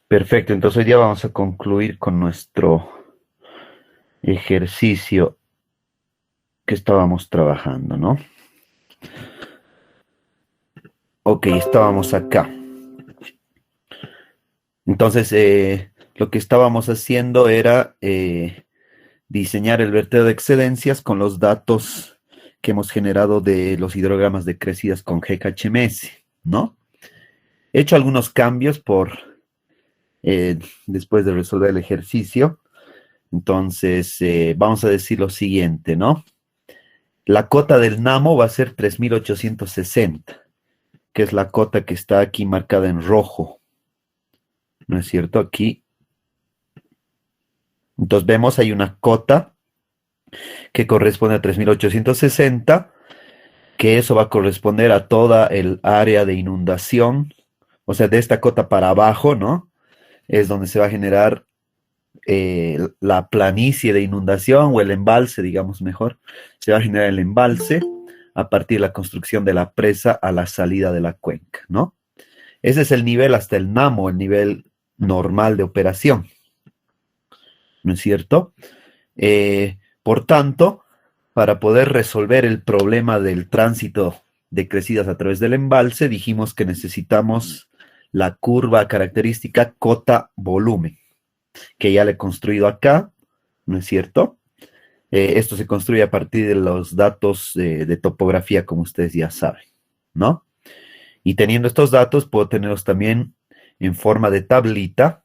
Perfecto, entonces hoy día vamos a concluir con nuestro ejercicio que estábamos trabajando, ¿no? Ok, estábamos acá. Entonces, lo que estábamos haciendo era diseñar el vertedero de excedencias con los datos que hemos generado de los hidrogramas de crecidas con GHMS, ¿no? He hecho algunos cambios después de resolver el ejercicio. Entonces, vamos a decir lo siguiente, ¿no? La cota del Namo va a ser 3860, que es la cota que está aquí marcada en rojo, ¿no es cierto? Aquí. Entonces vemos hay una cota que corresponde a 3860, que eso va a corresponder a toda el área de inundación, o sea, de esta cota para abajo, ¿no? Es donde se va a generar la planicie de inundación o el embalse, digamos mejor. Se va a generar el embalse a partir de la construcción de la presa a la salida de la cuenca, ¿no? Ese es el nivel hasta el NAMO, el nivel normal de operación, ¿no es cierto? Por tanto, para poder resolver el problema del tránsito de crecidas a través del embalse, dijimos que necesitamos la curva característica cota-volumen, que ya le he construido acá, ¿no es cierto? Esto se construye a partir de los datos de topografía, como ustedes ya saben, ¿no? Y teniendo estos datos, puedo tenerlos también en forma de tablita.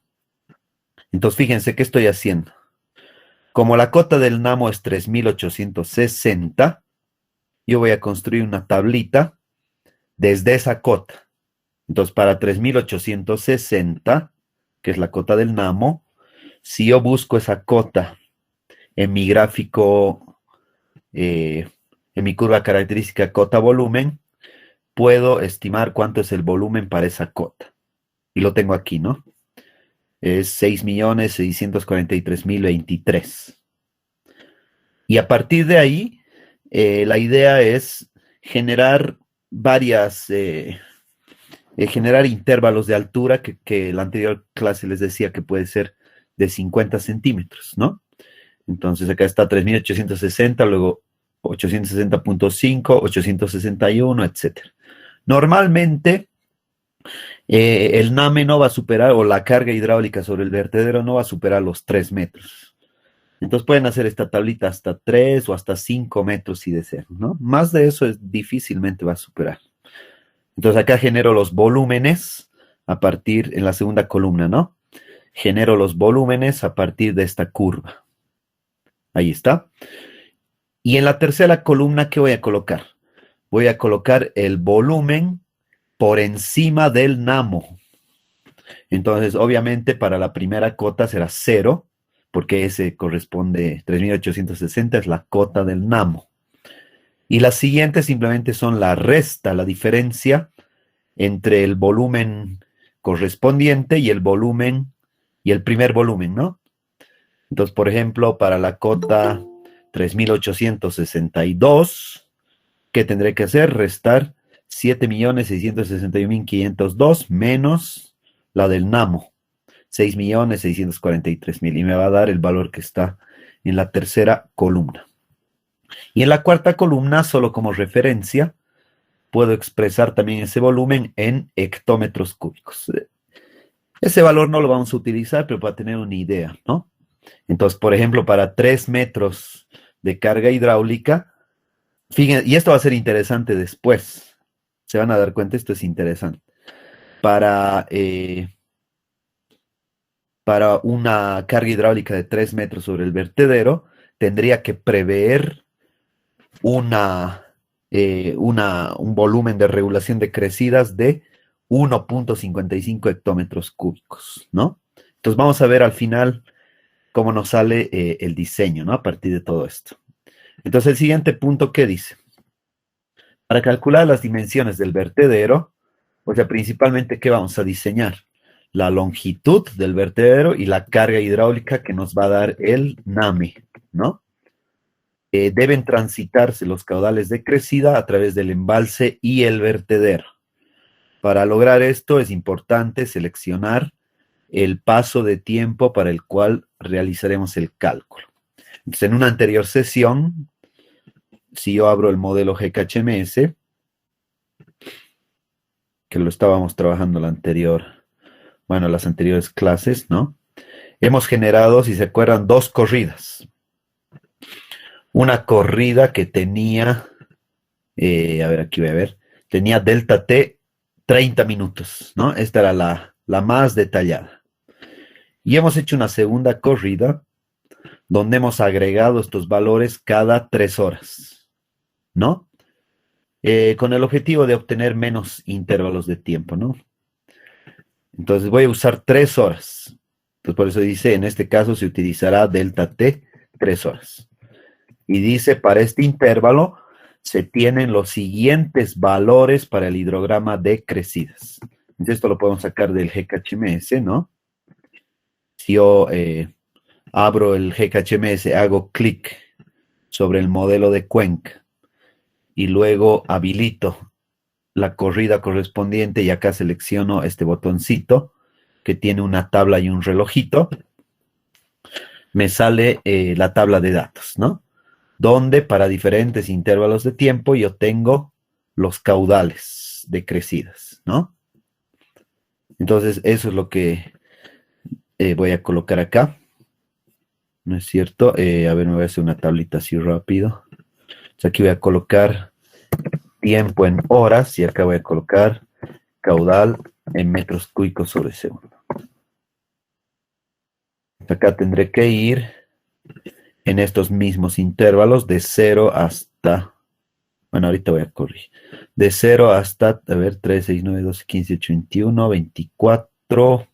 Entonces, fíjense qué estoy haciendo. Como la cota del Namo es 3860, yo voy a construir una tablita desde esa cota. Entonces, para 3860, que es la cota del Namo, si yo busco esa cota en mi gráfico, en mi curva característica cota-volumen, puedo estimar cuánto es el volumen para esa cota. Y lo tengo aquí, ¿no? Es 6.643.023. Y a partir de ahí, la idea es generar generar intervalos de altura que la anterior clase les decía que puede ser de 50 centímetros, ¿no? Entonces acá está 3.860, luego 860.5, 861, etcétera. Normalmente, el NAME no va a superar, o la carga hidráulica sobre el vertedero no va a superar los 3 metros. Entonces pueden hacer esta tablita hasta 3 o hasta 5 metros si desean, ¿no? Más de eso difícilmente va a superar. Entonces acá genero los volúmenes a partir, en la segunda columna, ¿no? Genero los volúmenes a partir de esta curva. Ahí está. Y en la tercera columna, ¿qué voy a colocar? Voy a colocar el volumen por encima del Namo. Entonces, obviamente, para la primera cota será 0, porque ese corresponde, 3860 es la cota del Namo. Y las siguientes simplemente son la resta, la diferencia entre el volumen correspondiente y el volumen, y el primer volumen, ¿no? Entonces, por ejemplo, para la cota 3862, ¿qué tendré que hacer? Restar 7.661.502 menos la del Namo, 6.643.000, y me va a dar el valor que está en la tercera columna. Y en la cuarta columna, solo como referencia, puedo expresar también ese volumen en hectómetros cúbicos. Ese valor no lo vamos a utilizar, pero para tener una idea, ¿no? Entonces, por ejemplo, para 3 metros de carga hidráulica, fíjense, y esto va a ser interesante después, se van a dar cuenta, esto es interesante. Para, para una carga hidráulica de 3 metros sobre el vertedero, tendría que prever un volumen de regulación de crecidas de 1.55 hectómetros cúbicos, ¿no? Entonces vamos a ver al final cómo nos sale el diseño, ¿no? A partir de todo esto. Entonces el siguiente punto, ¿qué dice? Para calcular las dimensiones del vertedero, o sea, principalmente, ¿qué vamos a diseñar? La longitud del vertedero y la carga hidráulica que nos va a dar el NAME, ¿no? Deben transitarse los caudales de crecida a través del embalse y el vertedero. Para lograr esto es importante seleccionar el paso de tiempo para el cual realizaremos el cálculo. Entonces, en una anterior sesión, si yo abro el modelo GKHMS, que lo estábamos trabajando las anteriores clases, ¿no? Hemos generado, si se acuerdan, dos corridas. Una corrida que tenía, a ver, aquí voy a ver, tenía delta T 30 minutos, ¿no? Esta era la más detallada. Y hemos hecho una segunda corrida donde hemos agregado estos valores cada 3 horas, ¿no? Con el objetivo de obtener menos intervalos de tiempo, ¿no? Entonces voy a usar 3 horas. Entonces por eso dice, en este caso se utilizará delta T 3 horas. Y dice, para este intervalo se tienen los siguientes valores para el hidrograma de crecidas. Entonces esto lo podemos sacar del GKHMS, ¿no? Si yo abro el GKHMS, hago clic sobre el modelo de Cuenca y luego habilito la corrida correspondiente y acá selecciono este botoncito que tiene una tabla y un relojito, me sale la tabla de datos, ¿no? Donde para diferentes intervalos de tiempo yo tengo los caudales de crecidas, ¿no? Entonces eso es lo que voy a colocar acá, ¿no es cierto? A ver, me voy a hacer una tablita así rápido. Entonces aquí voy a colocar tiempo en horas y acá voy a colocar caudal en metros cúbicos sobre segundo. Acá tendré que ir en estos mismos intervalos de 0 hasta, bueno, ahorita voy a corregir, de 0 hasta, a ver, 3, 6, 9, 12, 15, 18, 21, 24,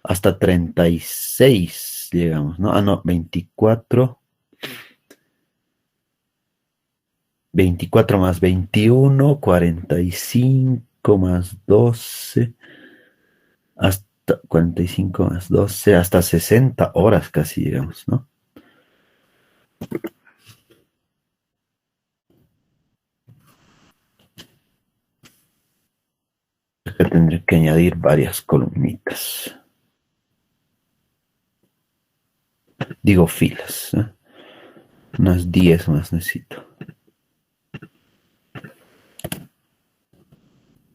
hasta 36 llegamos, ¿no? Ah, no, 24, 24 más 21, 45 más 12, hasta 45 más 12, hasta 60 horas casi llegamos, ¿no? Acá tendré que añadir varias columnitas. Digo filas, ¿eh? Unas 10 más necesito.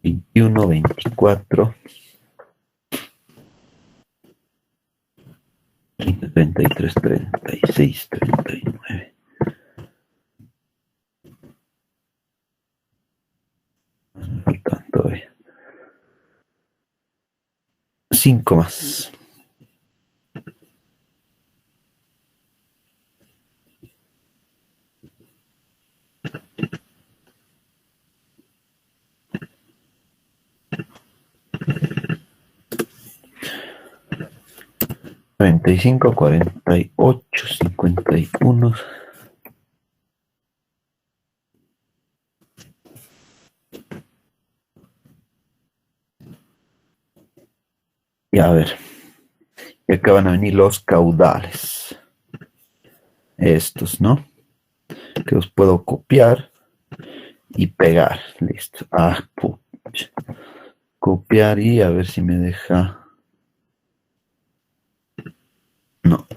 21, 24, 30, 33, 36, 39. Me faltan todavía. 5 más. Treinta y cinco, 48, 51. Y a ver, y acá van a venir los caudales. Estos, ¿no? Que los puedo copiar y pegar. Listo. Ah, pucha. Copiar y a ver si me deja. No.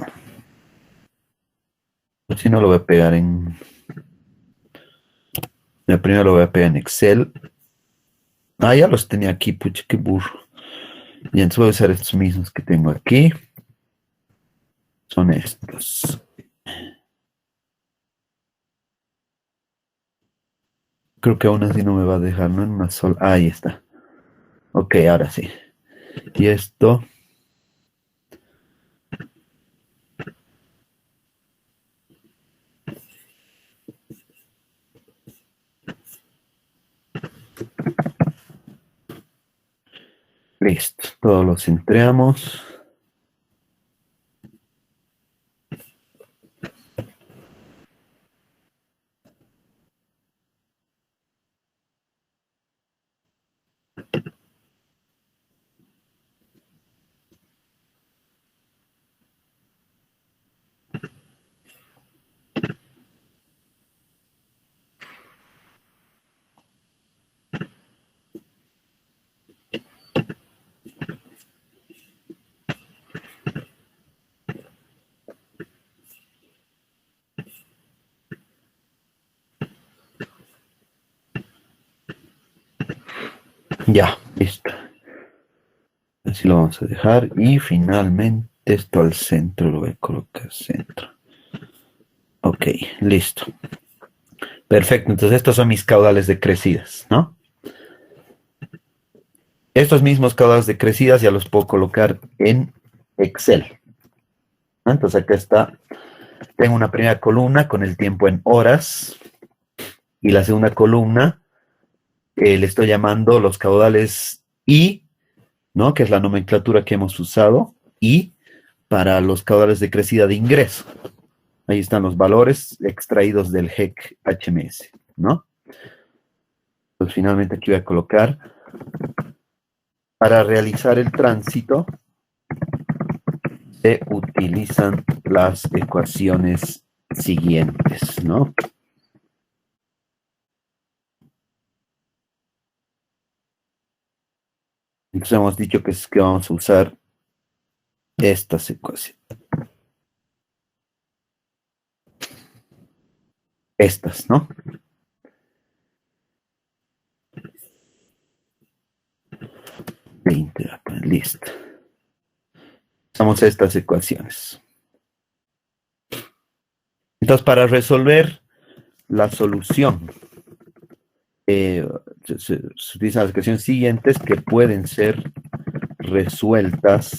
Si no lo voy a pegar en. Primero lo voy a pegar en Excel. Ah, ya los tenía aquí, pucha, qué burro. Y entonces voy a usar estos mismos que tengo aquí. Son estos. Creo que aún así no me va a dejar, ¿no? En una sola. Ahí está. Ok, ahora sí. Y esto. Listo. Todos los entregamos. Ya, listo. Así lo vamos a dejar. Y finalmente esto al centro, lo voy a colocar centro. Ok, listo. Perfecto, entonces estos son mis caudales de crecidas, ¿no? Estos mismos caudales de crecidas ya los puedo colocar en Excel, ¿no? Entonces acá está, tengo una primera columna con el tiempo en horas y la segunda columna le estoy llamando los caudales I, ¿no? Que es la nomenclatura que hemos usado, I para los caudales de crecida de ingreso. Ahí están los valores extraídos del GEC HMS, ¿no? Pues finalmente aquí voy a colocar, para realizar el tránsito, se utilizan las ecuaciones siguientes, ¿no? Entonces hemos dicho que vamos a usar estas ecuaciones. Estas, ¿no? 20, listo. Usamos estas ecuaciones. Entonces, para resolver la solución, se utilizan las ecuaciones siguientes que pueden ser resueltas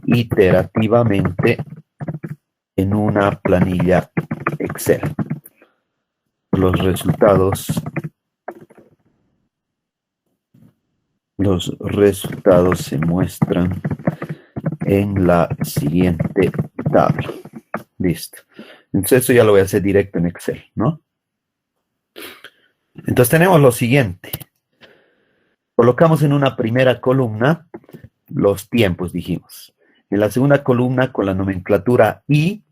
iterativamente en una planilla Excel. Los resultados se muestran en la siguiente tabla. Listo. Entonces eso ya lo voy a hacer directo en Excel, ¿no? Entonces tenemos lo siguiente. Colocamos en una primera columna los tiempos, dijimos. En la segunda columna con la nomenclatura I,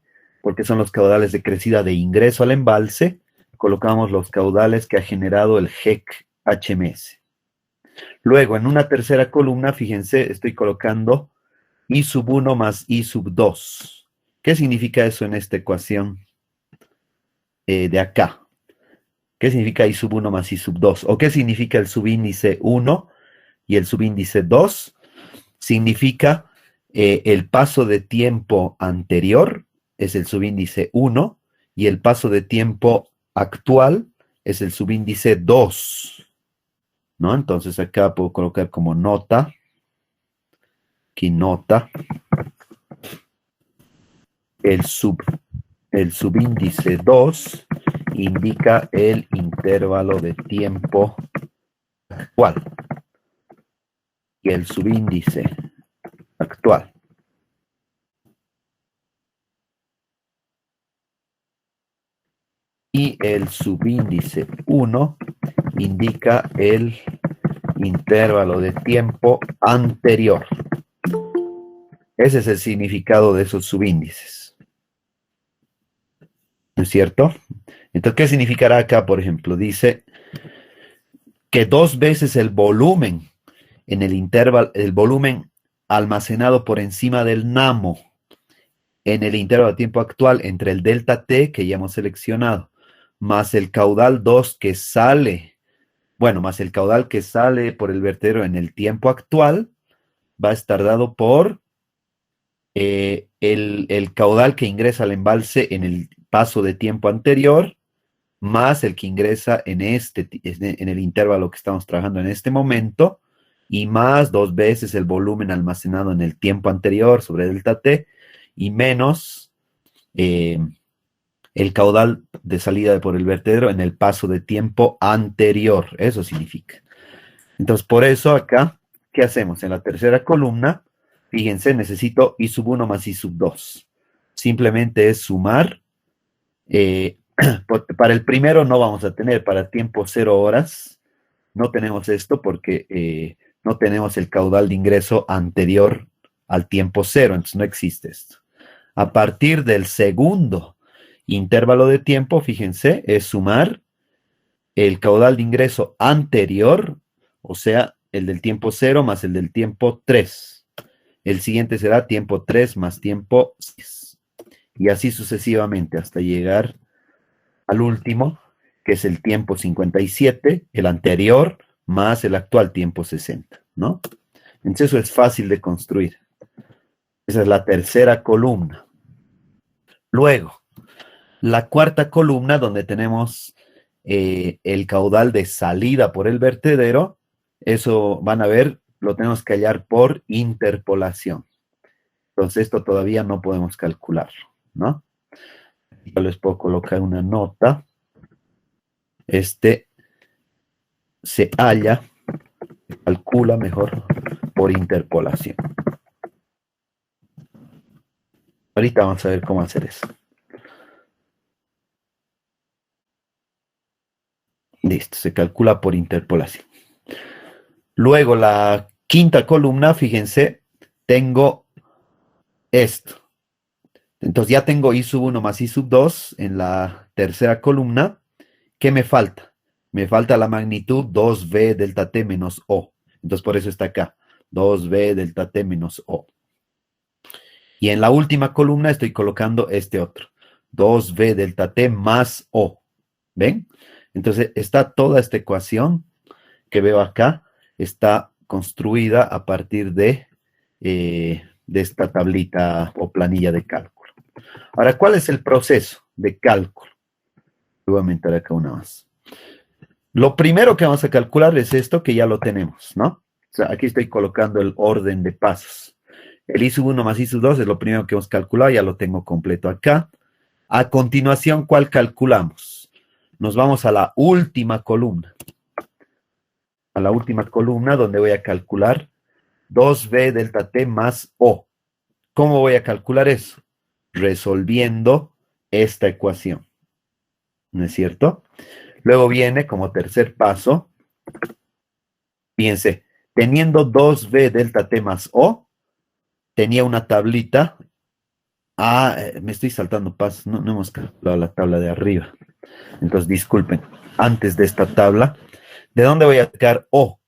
porque son los caudales de crecida de ingreso al embalse, colocamos los caudales que ha generado el GEC HMS. Luego, en una tercera columna, fíjense, estoy colocando I sub 1 más I sub 2. ¿Qué significa eso en esta ecuación de acá? ¿Qué significa I sub 1 más I sub 2? ¿O qué significa el subíndice 1 y el subíndice 2? Significa el paso de tiempo anterior es el subíndice 1 y el paso de tiempo actual es el subíndice 2, ¿no? Entonces acá puedo colocar como nota, aquí nota, el subíndice 2 indica el intervalo de tiempo actual y el subíndice actual y el subíndice 1 indica el intervalo de tiempo anterior. Ese es el significado de esos subíndices. ¿No es cierto? Entonces, ¿qué significará acá, por ejemplo? Dice que 2 veces el volumen en el intervalo, el volumen almacenado por encima del NAMO en el intervalo de tiempo actual entre el delta T, que ya hemos seleccionado, más el caudal 2 que sale, bueno, más el caudal que sale por el vertedero en el tiempo actual, va a estar dado por el caudal que ingresa al embalse en el paso de tiempo anterior, más el que ingresa en el intervalo que estamos trabajando en este momento, y más 2 veces el volumen almacenado en el tiempo anterior sobre delta T, y menos el caudal de salida por el vertedero en el paso de tiempo anterior. Eso significa. Entonces, por eso acá, ¿qué hacemos? En la tercera columna, fíjense, necesito I sub 1 más I sub 2. Simplemente es sumar. Para el primero no vamos a tener, para tiempo 0 horas, no tenemos esto porque no tenemos el caudal de ingreso anterior al tiempo 0, entonces no existe esto. A partir del segundo intervalo de tiempo, fíjense, es sumar el caudal de ingreso anterior, o sea, el del tiempo 0 más el del tiempo 3. El siguiente será tiempo 3 más tiempo 6. Y así sucesivamente hasta llegar al último, que es el tiempo 57, el anterior, más el actual tiempo 60, ¿no? Entonces eso es fácil de construir. Esa es la tercera columna. Luego, la cuarta columna, donde tenemos el caudal de salida por el vertedero, eso van a ver, lo tenemos que hallar por interpolación. Entonces esto todavía no podemos calcularlo, ¿no? Yo les puedo colocar una nota. Este se halla, se calcula mejor por interpolación. Ahorita vamos a ver cómo hacer eso. Listo, se calcula por interpolación. Luego la quinta columna, fíjense, tengo esto. Entonces ya tengo I sub 1 más I sub 2 en la tercera columna. ¿Qué me falta? Me falta la magnitud 2V delta T menos O. Entonces por eso está acá. 2V delta T menos O. Y en la última columna estoy colocando este otro. 2V delta T más O. ¿Ven? Entonces está toda esta ecuación que veo acá, está construida a partir de esta tablita o planilla de cálculo. Ahora, ¿cuál es el proceso de cálculo? Voy a aumentar acá una más. Lo primero que vamos a calcular es esto que ya lo tenemos, ¿no? O sea, aquí estoy colocando el orden de pasos. El I sub 1 más I sub 2 es lo primero que hemos calculado, ya lo tengo completo acá. A continuación, ¿cuál calculamos? Nos vamos a la última columna. A la última columna donde voy a calcular 2V delta T más O. ¿Cómo voy a calcular eso? Resolviendo esta ecuación. ¿No es cierto? Luego viene como tercer paso, fíjense, teniendo 2V delta T más O, tenía una tablita. Me estoy saltando pasos, no hemos calculado la tabla de arriba. Entonces, disculpen, antes de esta tabla, ¿de dónde voy a sacar O?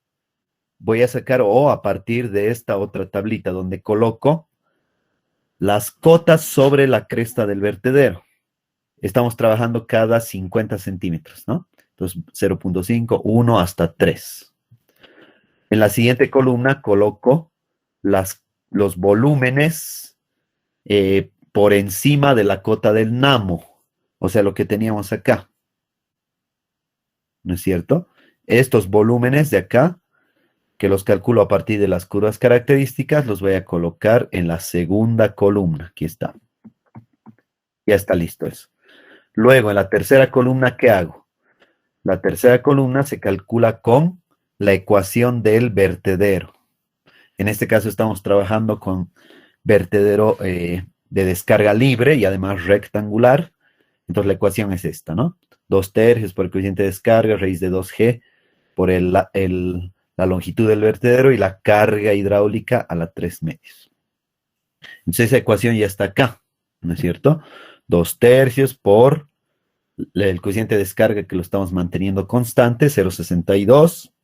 Voy a sacar O a partir de esta otra tablita, donde coloco las cotas sobre la cresta del vertedero. Estamos trabajando cada 50 centímetros, ¿no? Entonces, 0.5, 1 hasta 3. En la siguiente columna coloco los volúmenes por encima de la cota del namo, o sea, lo que teníamos acá. ¿No es cierto? Estos volúmenes de acá, que los calculo a partir de las curvas características, los voy a colocar en la segunda columna. Aquí está. Ya está listo eso. Luego, en la tercera columna, ¿qué hago? La tercera columna se calcula con la ecuación del vertedero. En este caso estamos trabajando con vertedero de descarga libre y además rectangular. Entonces la ecuación es esta, ¿no? 2/3 por el coeficiente de descarga, raíz de 2G por la longitud del vertedero y la carga hidráulica a la 3/4. Entonces esa ecuación ya está acá, ¿no es cierto? 2/3 por el coeficiente de descarga que lo estamos manteniendo constante, 0.62,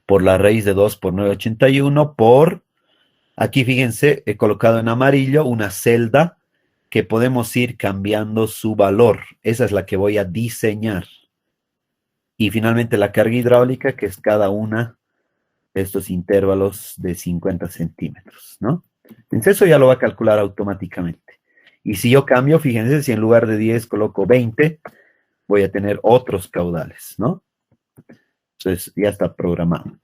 por la raíz de 2 por 9.81, por, aquí fíjense, he colocado en amarillo una celda que podemos ir cambiando su valor. Esa es la que voy a diseñar. Y finalmente la carga hidráulica, que es cada una de estos intervalos de 50 centímetros, ¿no? Entonces eso ya lo va a calcular automáticamente. Y si yo cambio, fíjense, si en lugar de 10 coloco 20, voy a tener otros caudales, ¿no? Entonces ya está programado.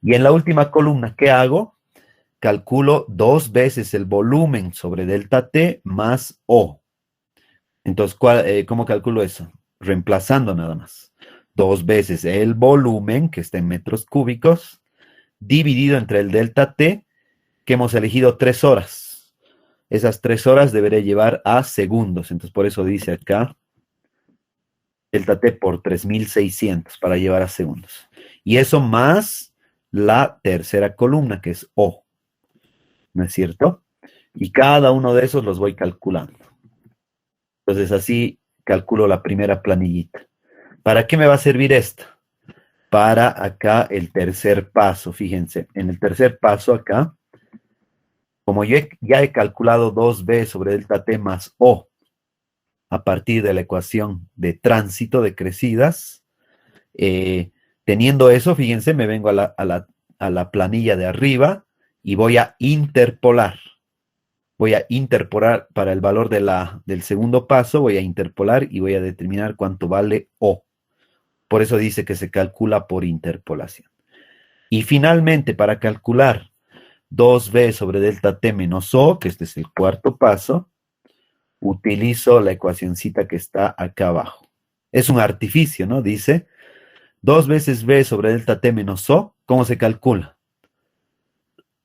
Y en la última columna, ¿qué hago? Calculo 2 veces el volumen sobre delta T más O. Entonces, ¿cómo calculo eso? Reemplazando nada más. 2 veces el volumen, que está en metros cúbicos, dividido entre el delta T, que hemos elegido 3 horas. Esas 3 horas deberé llevar a segundos. Entonces, por eso dice acá, delta T por 3600 para llevar a segundos. Y eso más la tercera columna, que es O. ¿No es cierto? Y cada uno de esos los voy calculando. Entonces así calculo la primera planillita. ¿Para qué me va a servir esta? Para acá el tercer paso, fíjense. En el tercer paso acá, como yo ya he calculado 2B sobre delta T más O a partir de la ecuación de tránsito de crecidas, Teniendo eso, fíjense, me vengo a la planilla de arriba y voy a interpolar. Voy a interpolar para el valor del segundo paso, voy a interpolar y voy a determinar cuánto vale O. Por eso dice que se calcula por interpolación. Y finalmente, para calcular 2b sobre delta t menos O, que este es el cuarto paso, utilizo la ecuacioncita que está acá abajo. Es un artificio, ¿no? Dice 2 veces b sobre delta t menos O, ¿cómo se calcula?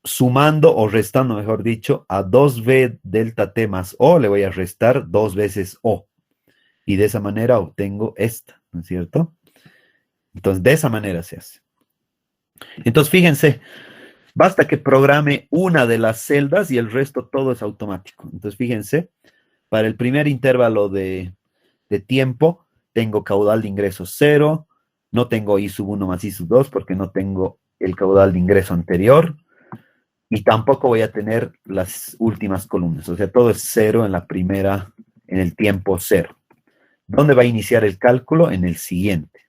Sumando o restando, mejor dicho, a 2b delta t más O, le voy a restar 2 veces O. Y de esa manera obtengo esta, ¿no es cierto? Entonces, de esa manera se hace. Entonces, fíjense, basta que programe una de las celdas y el resto todo es automático. Entonces, fíjense, para el primer intervalo de tiempo, tengo caudal de ingreso 0, no tengo I sub 1 más I sub 2 porque no tengo el caudal de ingreso anterior y tampoco voy a tener las últimas columnas. O sea, todo es 0 en la primera, en el tiempo 0. ¿Dónde va a iniciar el cálculo? En el siguiente.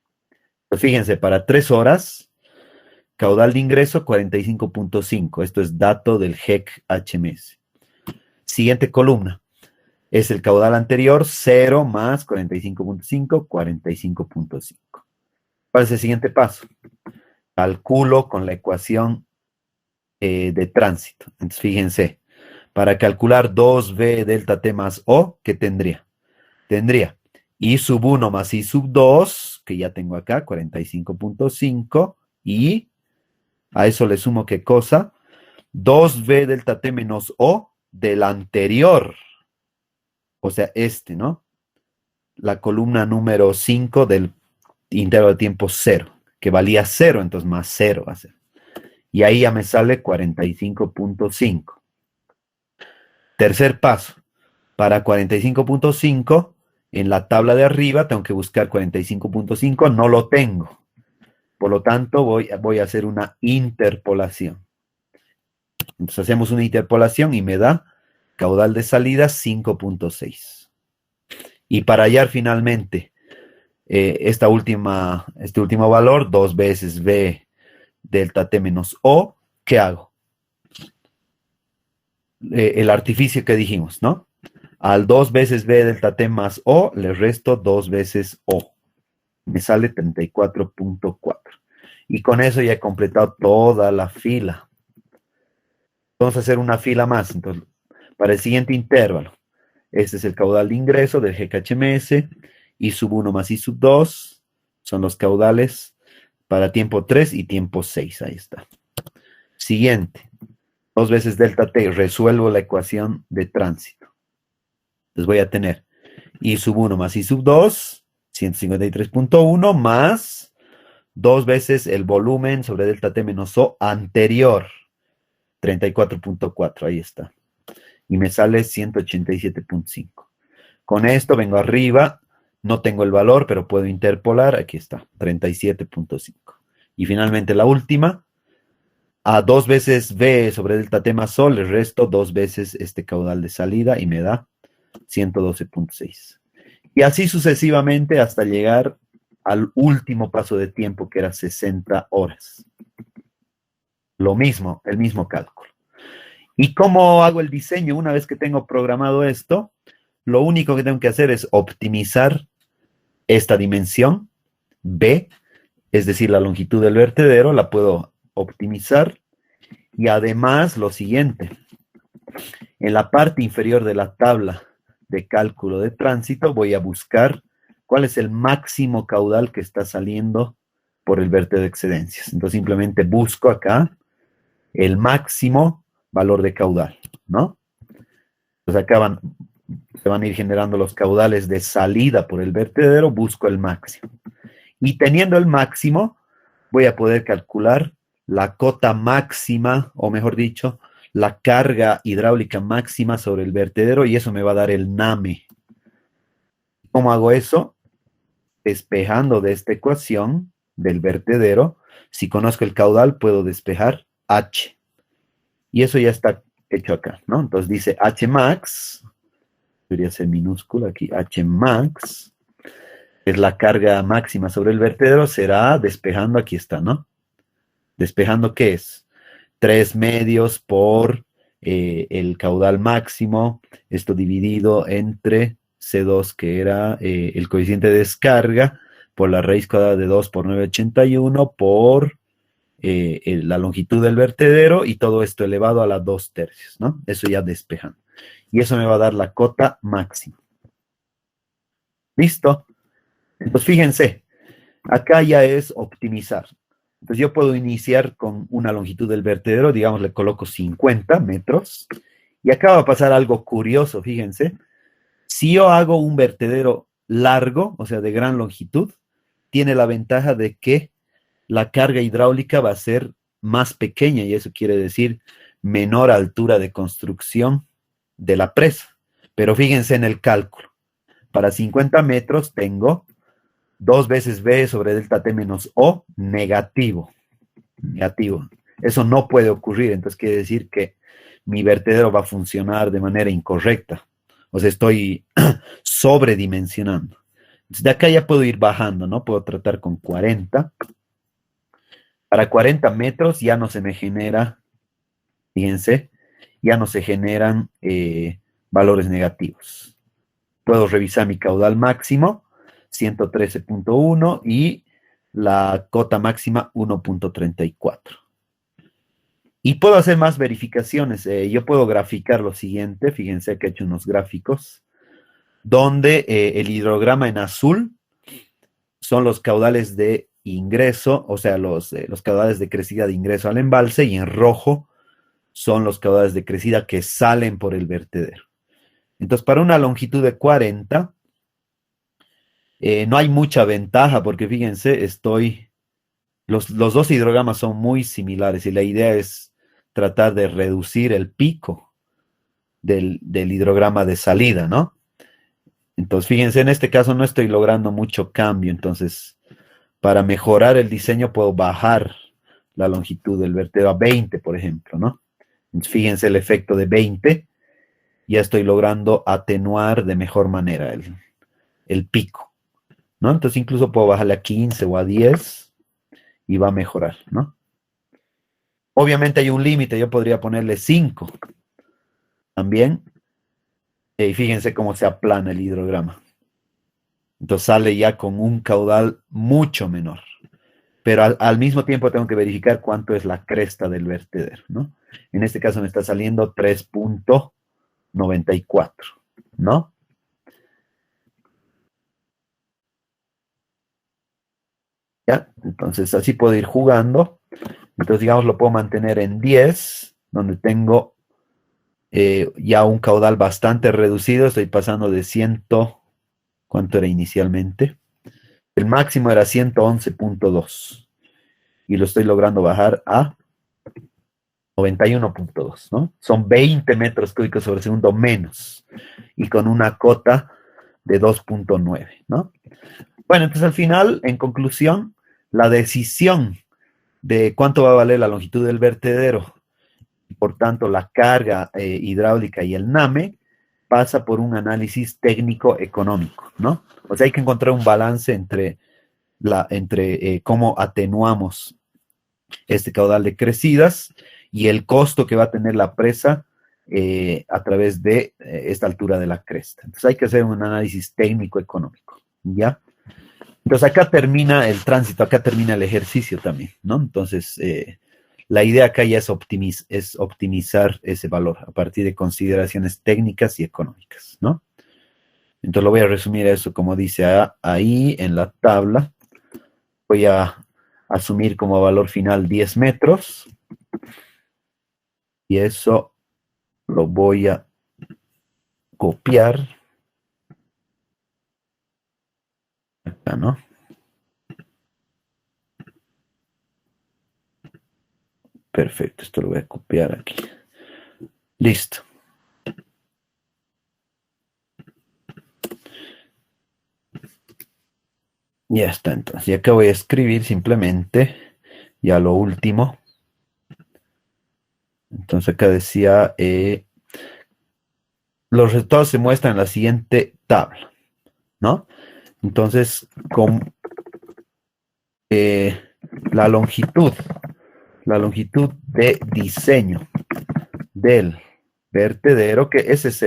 Pues fíjense, para 3 horas, caudal de ingreso 45.5. Esto es dato del GEC HMS. Siguiente columna. Es el caudal anterior, 0 más 45.5, 45.5. ¿Cuál es el siguiente paso? Calculo con la ecuación de tránsito. Entonces, fíjense, para calcular 2b delta t más O, ¿qué tendría? Tendría I sub 1 más I sub 2, que ya tengo acá, 45.5, y a eso le sumo, ¿qué cosa? 2b delta t menos O del anterior. O sea, este, ¿no? La columna número 5 del intervalo de tiempo 0, que valía 0, entonces más 0 va a ser. Y ahí ya me sale 45.5. Tercer paso. Para 45.5, en la tabla de arriba tengo que buscar 45.5, no lo tengo. Por lo tanto, voy a hacer una interpolación. Entonces hacemos una interpolación y me da caudal de salida 5.6. Y para hallar finalmente este último valor, 2 veces B delta T menos O, ¿qué hago? El artificio que dijimos, ¿no? Al 2 veces B delta T más O, le resto 2 veces O. Me sale 34.4. Y con eso ya he completado toda la fila. Vamos a hacer una fila más. Entonces, para el siguiente intervalo, este es el caudal de ingreso del GKHMS, I sub 1 más I sub 2, son los caudales para tiempo 3 y tiempo 6, ahí está. Siguiente, 2 veces delta T, resuelvo la ecuación de tránsito. Entonces voy a tener I sub 1 más I sub 2, 153.1, más 2 veces el volumen sobre delta T menos O anterior, 34.4, ahí está. Y me sale 187.5. Con esto vengo arriba, no tengo el valor, pero puedo interpolar, aquí está, 37.5. Y finalmente la última, a 2 veces B sobre delta T más O, le resto 2 veces este caudal de salida y me da 112.6. Y así sucesivamente hasta llegar al último paso de tiempo, que era 60 horas. Lo mismo, el mismo cálculo. ¿Y cómo hago el diseño? Una vez que tengo programado esto, lo único que tengo que hacer es optimizar esta dimensión B, es decir, la longitud del vertedero, la puedo optimizar. Y además lo siguiente, en la parte inferior de la tabla de cálculo de tránsito voy a buscar cuál es el máximo caudal que está saliendo por el vertedero de excedencias. Entonces simplemente busco acá el máximo valor de caudal, ¿no? Pues acá se van a ir generando los caudales de salida por el vertedero, busco el máximo. Y teniendo el máximo, voy a poder calcular la cota máxima, o mejor dicho, la carga hidráulica máxima sobre el vertedero, y eso me va a dar el NAME. ¿Cómo hago eso? Despejando de esta ecuación del vertedero, si conozco el caudal, puedo despejar H. Y eso ya está hecho acá, ¿no? Entonces dice H max, debería ser minúscula aquí, H max, es la carga máxima sobre el vertedero, será despejando, aquí está, ¿no? Despejando, ¿qué es? 3 medios por el caudal máximo, esto dividido entre C2, que era el coeficiente de descarga, por la raíz cuadrada de 2 por 981, por la longitud del vertedero, y todo esto elevado a la 2/3, ¿no? Eso ya despejando. Y eso me va a dar la cota máxima. ¿Listo? Entonces, fíjense, acá ya es optimizar. Entonces yo puedo iniciar con una longitud del vertedero, digamos, le coloco 50 metros, y acá va a pasar algo curioso, fíjense. Si yo hago un vertedero largo, o sea, de gran longitud, tiene la ventaja de que la carga hidráulica va a ser más pequeña, y eso quiere decir menor altura de construcción de la presa. Pero fíjense en el cálculo. Para 50 metros tengo 2 veces B sobre delta T menos O negativo. Negativo. Eso no puede ocurrir, entonces quiere decir que mi vertedero va a funcionar de manera incorrecta. O sea, estoy sobredimensionando. Entonces, de acá ya puedo ir bajando, ¿no? Puedo tratar con 40. Para 40 metros ya no se me genera, fíjense, ya no se generan valores negativos. Puedo revisar mi caudal máximo, 113.1, y la cota máxima, 1.34. Y puedo hacer más verificaciones. Yo puedo graficar lo siguiente. Fíjense que he hecho unos gráficos donde el hidrograma en azul son los caudales de ingreso, o sea, los caudales de crecida de ingreso al embalse, y en rojo son los caudales de crecida que salen por el vertedero. Entonces, para una longitud de 40, no hay mucha ventaja porque fíjense, los dos hidrogramas son muy similares, y la idea es tratar de reducir el pico del hidrograma de salida, ¿no? Entonces, fíjense, en este caso no estoy logrando mucho cambio. Entonces, para mejorar el diseño puedo bajar la longitud del vertedero a 20, por ejemplo, ¿no? Entonces, fíjense el efecto de 20, ya estoy logrando atenuar de mejor manera el pico, ¿no? Entonces, incluso puedo bajarle a 15 o a 10 y va a mejorar, ¿no? Obviamente hay un límite, yo podría ponerle 5 también, y fíjense cómo se aplana el hidrograma. Entonces sale ya con un caudal mucho menor. Pero al mismo tiempo tengo que verificar cuánto es la cresta del vertedero, ¿no? En este caso me está saliendo 3.94, ¿no? ¿Ya? Entonces así puedo ir jugando. Entonces, digamos, lo puedo mantener en 10, donde tengo ya un caudal bastante reducido. Estoy pasando de 100, ¿cuánto era inicialmente? El máximo era 111.2 y lo estoy logrando bajar a 91.2, ¿no? Son 20 metros cúbicos sobre segundo menos, y con una cota de 2.9, ¿no? Bueno, entonces al final, en conclusión, la decisión de cuánto va a valer la longitud del vertedero, y por tanto la carga hidráulica y el NAME, pasa por un análisis técnico económico, ¿no? O sea, hay que encontrar un balance entre cómo atenuamos este caudal de crecidas y el costo que va a tener la presa a través de esta altura de la cresta. Entonces hay que hacer un análisis técnico económico, ¿ya? Entonces acá termina el tránsito, acá termina el ejercicio también, ¿no? Entonces la idea acá ya es optimizar ese valor a partir de consideraciones técnicas y económicas, ¿no? Entonces lo voy a resumir eso como dice ahí en la tabla. Voy a asumir como valor final 10 metros, y eso lo voy a copiar acá, ¿no? Perfecto, esto lo voy a copiar aquí. Listo. Ya está, entonces. Y acá voy a escribir simplemente ya lo último. Entonces acá decía, los resultados se muestran en la siguiente tabla, ¿no? Entonces, con la longitud de diseño del vertedero, que ese es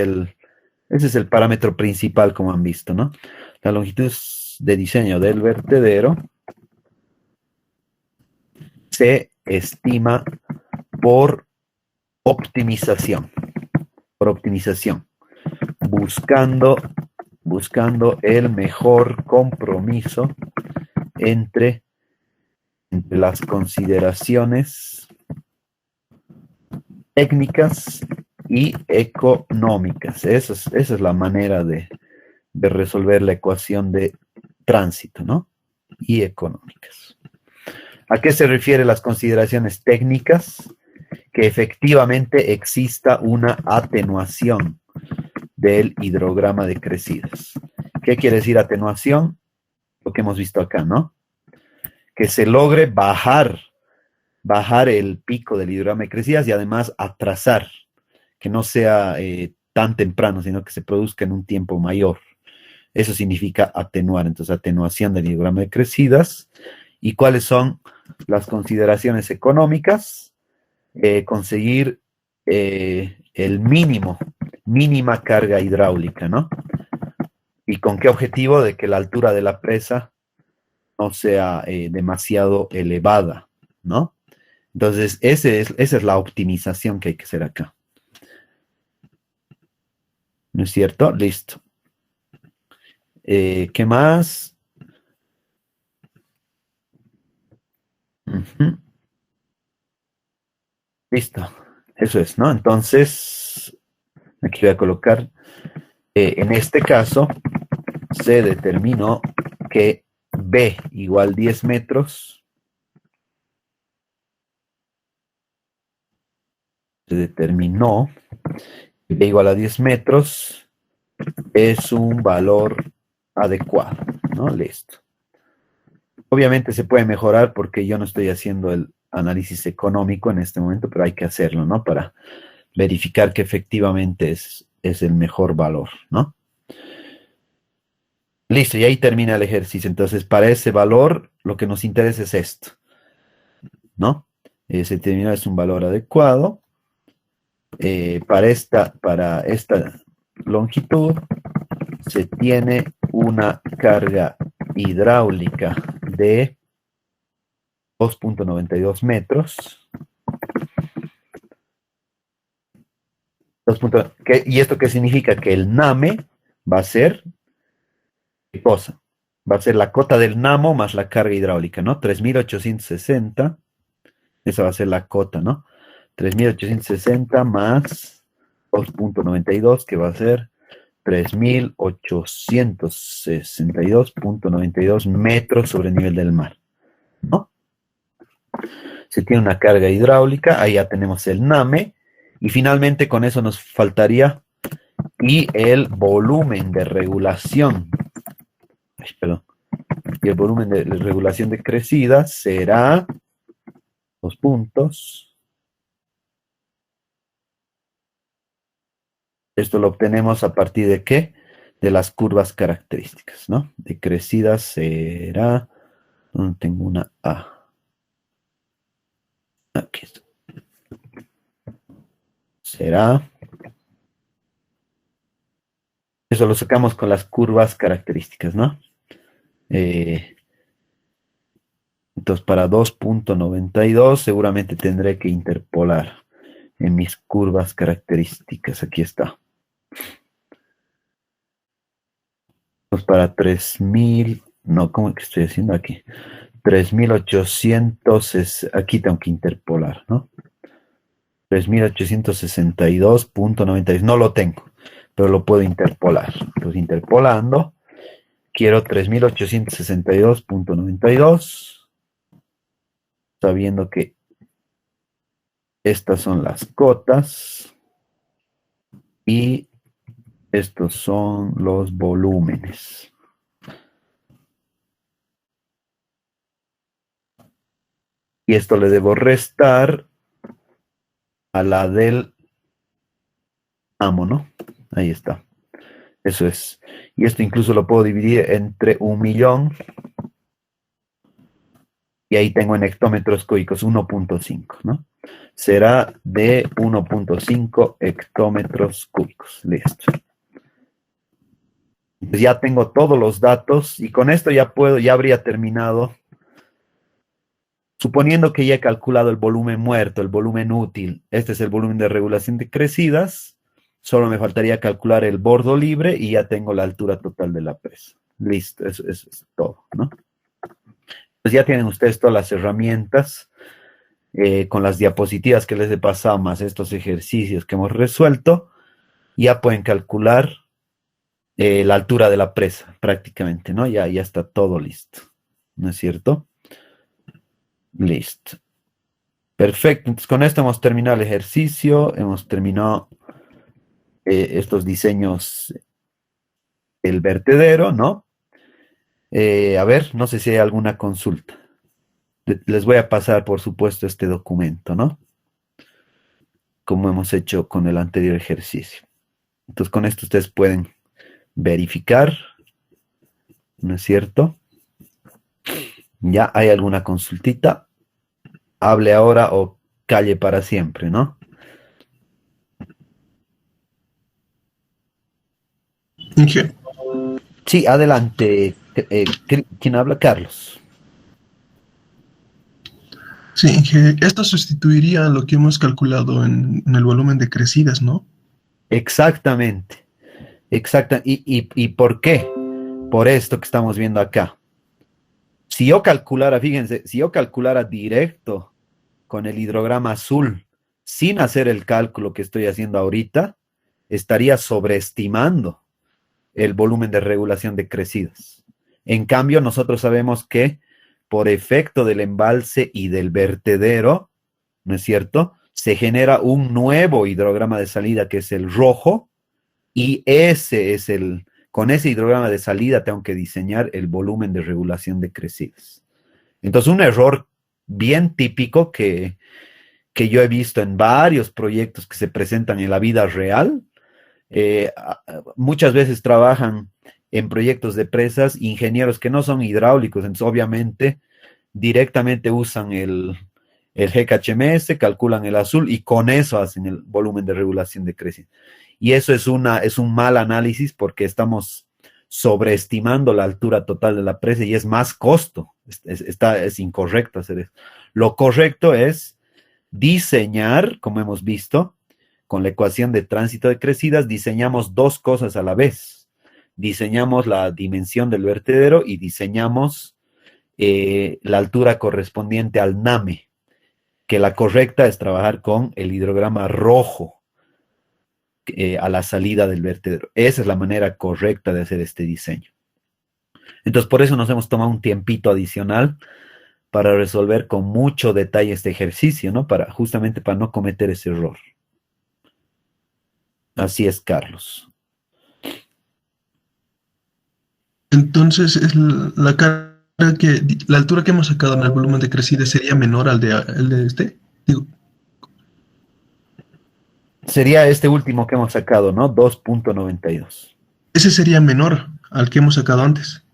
el parámetro principal, como han visto, ¿no? La longitud de diseño del vertedero se estima por optimización, buscando el mejor compromiso entre las consideraciones técnicas y económicas. Esa es la manera de resolver la ecuación de tránsito, ¿no? Y económicas. ¿A qué se refieren las consideraciones técnicas? Que efectivamente exista una atenuación del hidrograma de crecidas. ¿Qué quiere decir atenuación? Lo que hemos visto acá, ¿no? Que se logre bajar el pico del hidrograma de crecidas y además atrasar, que no sea tan temprano, sino que se produzca en un tiempo mayor. Eso significa atenuar, entonces atenuación del hidrograma de crecidas. ¿Y cuáles son las consideraciones económicas? Conseguir el mínima carga hidráulica, ¿no? ¿Y con qué objetivo? De que la altura de la presa no sea demasiado elevada, ¿no? Entonces, esa es la optimización que hay que hacer acá. ¿No es cierto? Listo. ¿Qué más? Listo. Eso es, ¿no? Entonces, aquí voy a colocar, en este caso, se determinó que B igual 10 metros. Se determinó que B igual a 10 metros es un valor adecuado, ¿no? Listo. Obviamente se puede mejorar porque yo no estoy haciendo el análisis económico en este momento, pero hay que hacerlo, ¿no? Para verificar que efectivamente es el mejor valor, ¿no? Listo, y ahí termina el ejercicio. Entonces, para ese valor, lo que nos interesa es esto, ¿no? Se determina es un valor adecuado. Para esta longitud se tiene una carga hidráulica de 2.92 metros. ¿Y esto qué significa? Que el NAME va a ser, ¿qué cosa? Va a ser la cota del NAMO más la carga hidráulica, ¿no? 3.860, esa va a ser la cota, ¿no? 3.860 más 2.92, que va a ser 3.862.92 metros sobre el nivel del mar, ¿no? Se tiene una carga hidráulica, ahí ya tenemos el NAME, y finalmente con eso nos faltaría y el volumen de regulación. Perdón. Y el volumen de regulación de crecida será, dos puntos. Esto lo obtenemos a partir de ¿qué? De las curvas características, ¿no? De crecida será, ¿dónde tengo una A? Aquí está. Será, eso lo sacamos con las curvas características, ¿no? Entonces, para 2.92 seguramente tendré que interpolar en mis curvas características. Aquí está. Entonces, para 3.000, no, ¿cómo que estoy haciendo aquí? 3.800, aquí tengo que interpolar, ¿no? 3.862.96, no lo tengo, pero lo puedo interpolar. Entonces, interpolando, quiero 3.862.92, sabiendo que estas son las cotas y estos son los volúmenes. Y esto le debo restar a la del amo, ¿no? Ahí está. Eso es. Y esto incluso lo puedo dividir entre 1.000.000 y ahí tengo en hectómetros cúbicos 1.5, ¿no? Será de 1.5 hectómetros cúbicos. Listo. Entonces ya tengo todos los datos y con esto ya habría terminado. Suponiendo que ya he calculado el volumen muerto, el volumen útil, este es el volumen de regulación de crecidas, solo me faltaría calcular el bordo libre y ya tengo la altura total de la presa. Listo, eso es todo, ¿no? Pues ya tienen ustedes todas las herramientas con las diapositivas que les he pasado, más estos ejercicios que hemos resuelto, ya pueden calcular la altura de la presa prácticamente, ¿no? Ya está todo listo, ¿no es cierto? Listo. Perfecto, entonces con esto hemos terminado el ejercicio, hemos terminado estos diseños del vertedero, ¿no? A ver, no sé si hay alguna consulta. Les voy a pasar, por supuesto, este documento, ¿no? Como hemos hecho con el anterior ejercicio. Entonces con esto ustedes pueden verificar, ¿no es cierto? ¿Ya hay alguna consultita? Hable ahora o calle para siempre, ¿no? Inge. Sí, adelante. ¿Quién habla? Carlos. Sí, Inge. Esto sustituiría lo que hemos calculado en el volumen de crecidas, ¿no? Exactamente. Exacto. ¿Y por qué? Por esto que estamos viendo acá. Si yo calculara, fíjense, si yo calculara directo con el hidrograma azul, sin hacer el cálculo que estoy haciendo ahorita, estaría sobreestimando el volumen de regulación de crecidas. En cambio, nosotros sabemos que por efecto del embalse y del vertedero, ¿no es cierto? Se genera un nuevo hidrograma de salida que es el rojo, y con ese hidrograma de salida tengo que diseñar el volumen de regulación de crecidas. Entonces, un error bien típico que yo he visto en varios proyectos que se presentan en la vida real, muchas veces trabajan en proyectos de presas ingenieros que no son hidráulicos, entonces obviamente directamente usan el GKHMS, calculan el azul y con eso hacen el volumen de regulación de crecimiento. Y eso es un mal análisis porque estamos sobreestimando la altura total de la presa y es más costo. Es incorrecto hacer eso. Lo correcto es diseñar, como hemos visto, con la ecuación de tránsito de crecidas, diseñamos dos cosas a la vez. Diseñamos la dimensión del vertedero y diseñamos la altura correspondiente al NAME, que la correcta es trabajar con el hidrograma rojo a la salida del vertedero. Esa es la manera correcta de hacer este diseño. Entonces, por eso nos hemos tomado un tiempito adicional para resolver con mucho detalle este ejercicio, ¿no? Justamente para no cometer ese error. Así es, Carlos. Entonces, la altura que hemos sacado en el volumen de crecida sería menor al de este. Digo, Sería este último que hemos sacado, ¿no? 2.92. ese sería menor al que hemos sacado antes.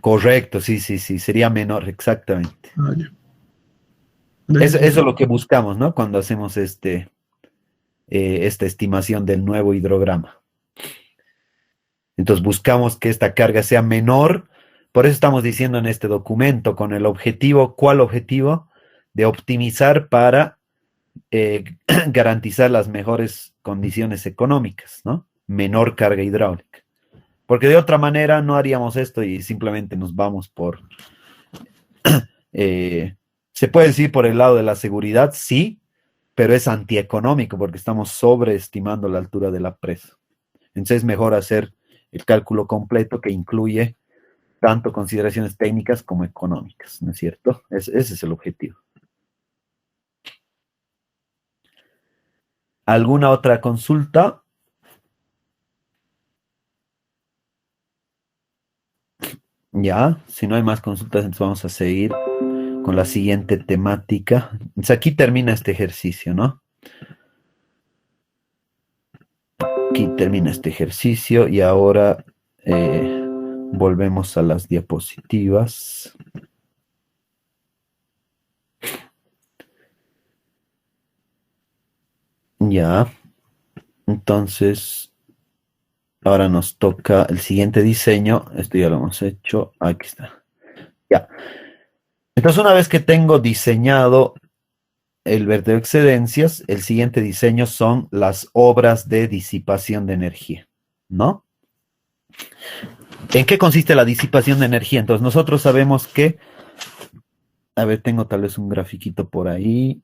Correcto, sí, sería menor, exactamente. Ah, ya. Eso es lo que buscamos, ¿no? Cuando hacemos esta estimación del nuevo hidrograma. Entonces buscamos que esta carga sea menor, por eso estamos diciendo en este documento, con el objetivo, ¿cuál objetivo? De optimizar para garantizar las mejores condiciones económicas, ¿no? Menor carga hidráulica. Porque de otra manera no haríamos esto y simplemente nos vamos por... se puede decir por el lado de la seguridad, sí, pero es antieconómico porque estamos sobreestimando la altura de la presa. Entonces es mejor hacer el cálculo completo que incluye tanto consideraciones técnicas como económicas, ¿no es cierto? Ese es el objetivo. ¿Alguna otra consulta? Ya, si no hay más consultas, entonces vamos a seguir con la siguiente temática. Entonces aquí termina este ejercicio, ¿no? Aquí termina este ejercicio y ahora volvemos a las diapositivas. Ya, entonces ahora nos toca el siguiente diseño. Esto ya lo hemos hecho. Aquí está. Ya. Entonces, una vez que tengo diseñado el vertedero de excedencias, el siguiente diseño son las obras de disipación de energía, ¿no? ¿En qué consiste la disipación de energía? Entonces, nosotros sabemos que, a ver, tengo tal vez un grafiquito por ahí.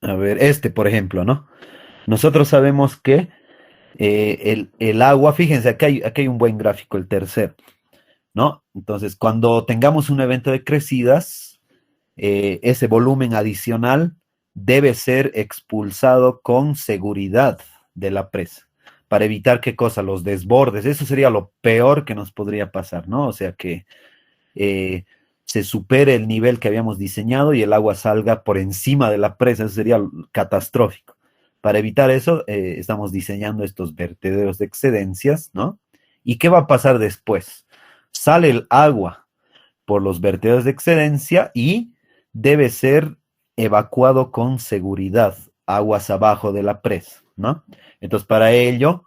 A ver, por ejemplo, ¿no? Nosotros sabemos que el agua, fíjense, aquí hay un buen gráfico, el tercero, ¿no? Entonces, cuando tengamos un evento de crecidas, ese volumen adicional debe ser expulsado con seguridad de la presa para evitar qué cosa, los desbordes. Eso sería lo peor que nos podría pasar, ¿no? O sea que se supere el nivel que habíamos diseñado y el agua salga por encima de la presa. Eso sería catastrófico. Para evitar eso, estamos diseñando estos vertederos de excedencias, ¿no? ¿Y qué va a pasar después? Sale el agua por los vertederos de excedencia y debe ser evacuado con seguridad, aguas abajo de la presa, ¿no? Entonces, para ello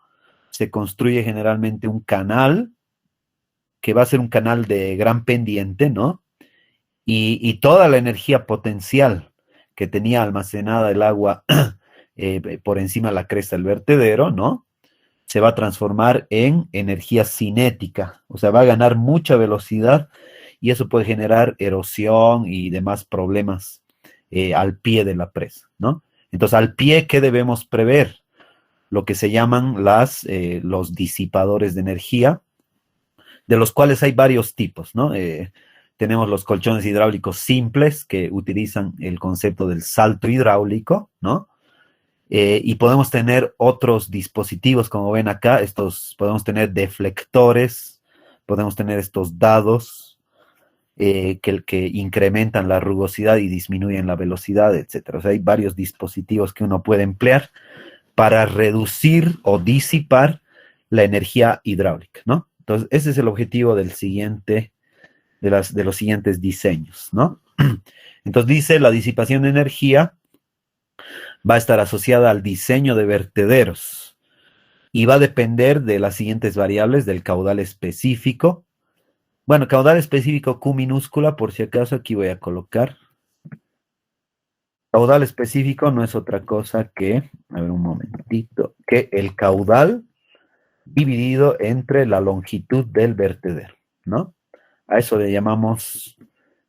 se construye generalmente un canal, que va a ser un canal de gran pendiente, ¿no? Y toda la energía potencial que tenía almacenada el agua por encima de la cresta del vertedero, ¿no? Se va a transformar en energía cinética, o sea, va a ganar mucha velocidad y eso puede generar erosión y demás problemas al pie de la presa, ¿no? Entonces, al pie, ¿qué debemos prever? Lo que se llaman los disipadores de energía, de los cuales hay varios tipos, ¿no? Tenemos los colchones hidráulicos simples que utilizan el concepto del salto hidráulico, ¿no? Y podemos tener otros dispositivos, como ven acá, podemos tener deflectores, podemos tener estos dados que incrementan la rugosidad y disminuyen la velocidad, etcétera. O sea, hay varios dispositivos que uno puede emplear para reducir o disipar la energía hidráulica, ¿no? Entonces, ese es el objetivo de los siguientes diseños, ¿no? Entonces dice, la disipación de energía va a estar asociada al diseño de vertederos y va a depender de las siguientes variables: del caudal específico. Bueno, caudal específico Q minúscula, por si acaso aquí voy a colocar. Caudal específico no es otra cosa que, a ver un momentito, que el caudal dividido entre la longitud del vertedero, ¿no? A eso le llamamos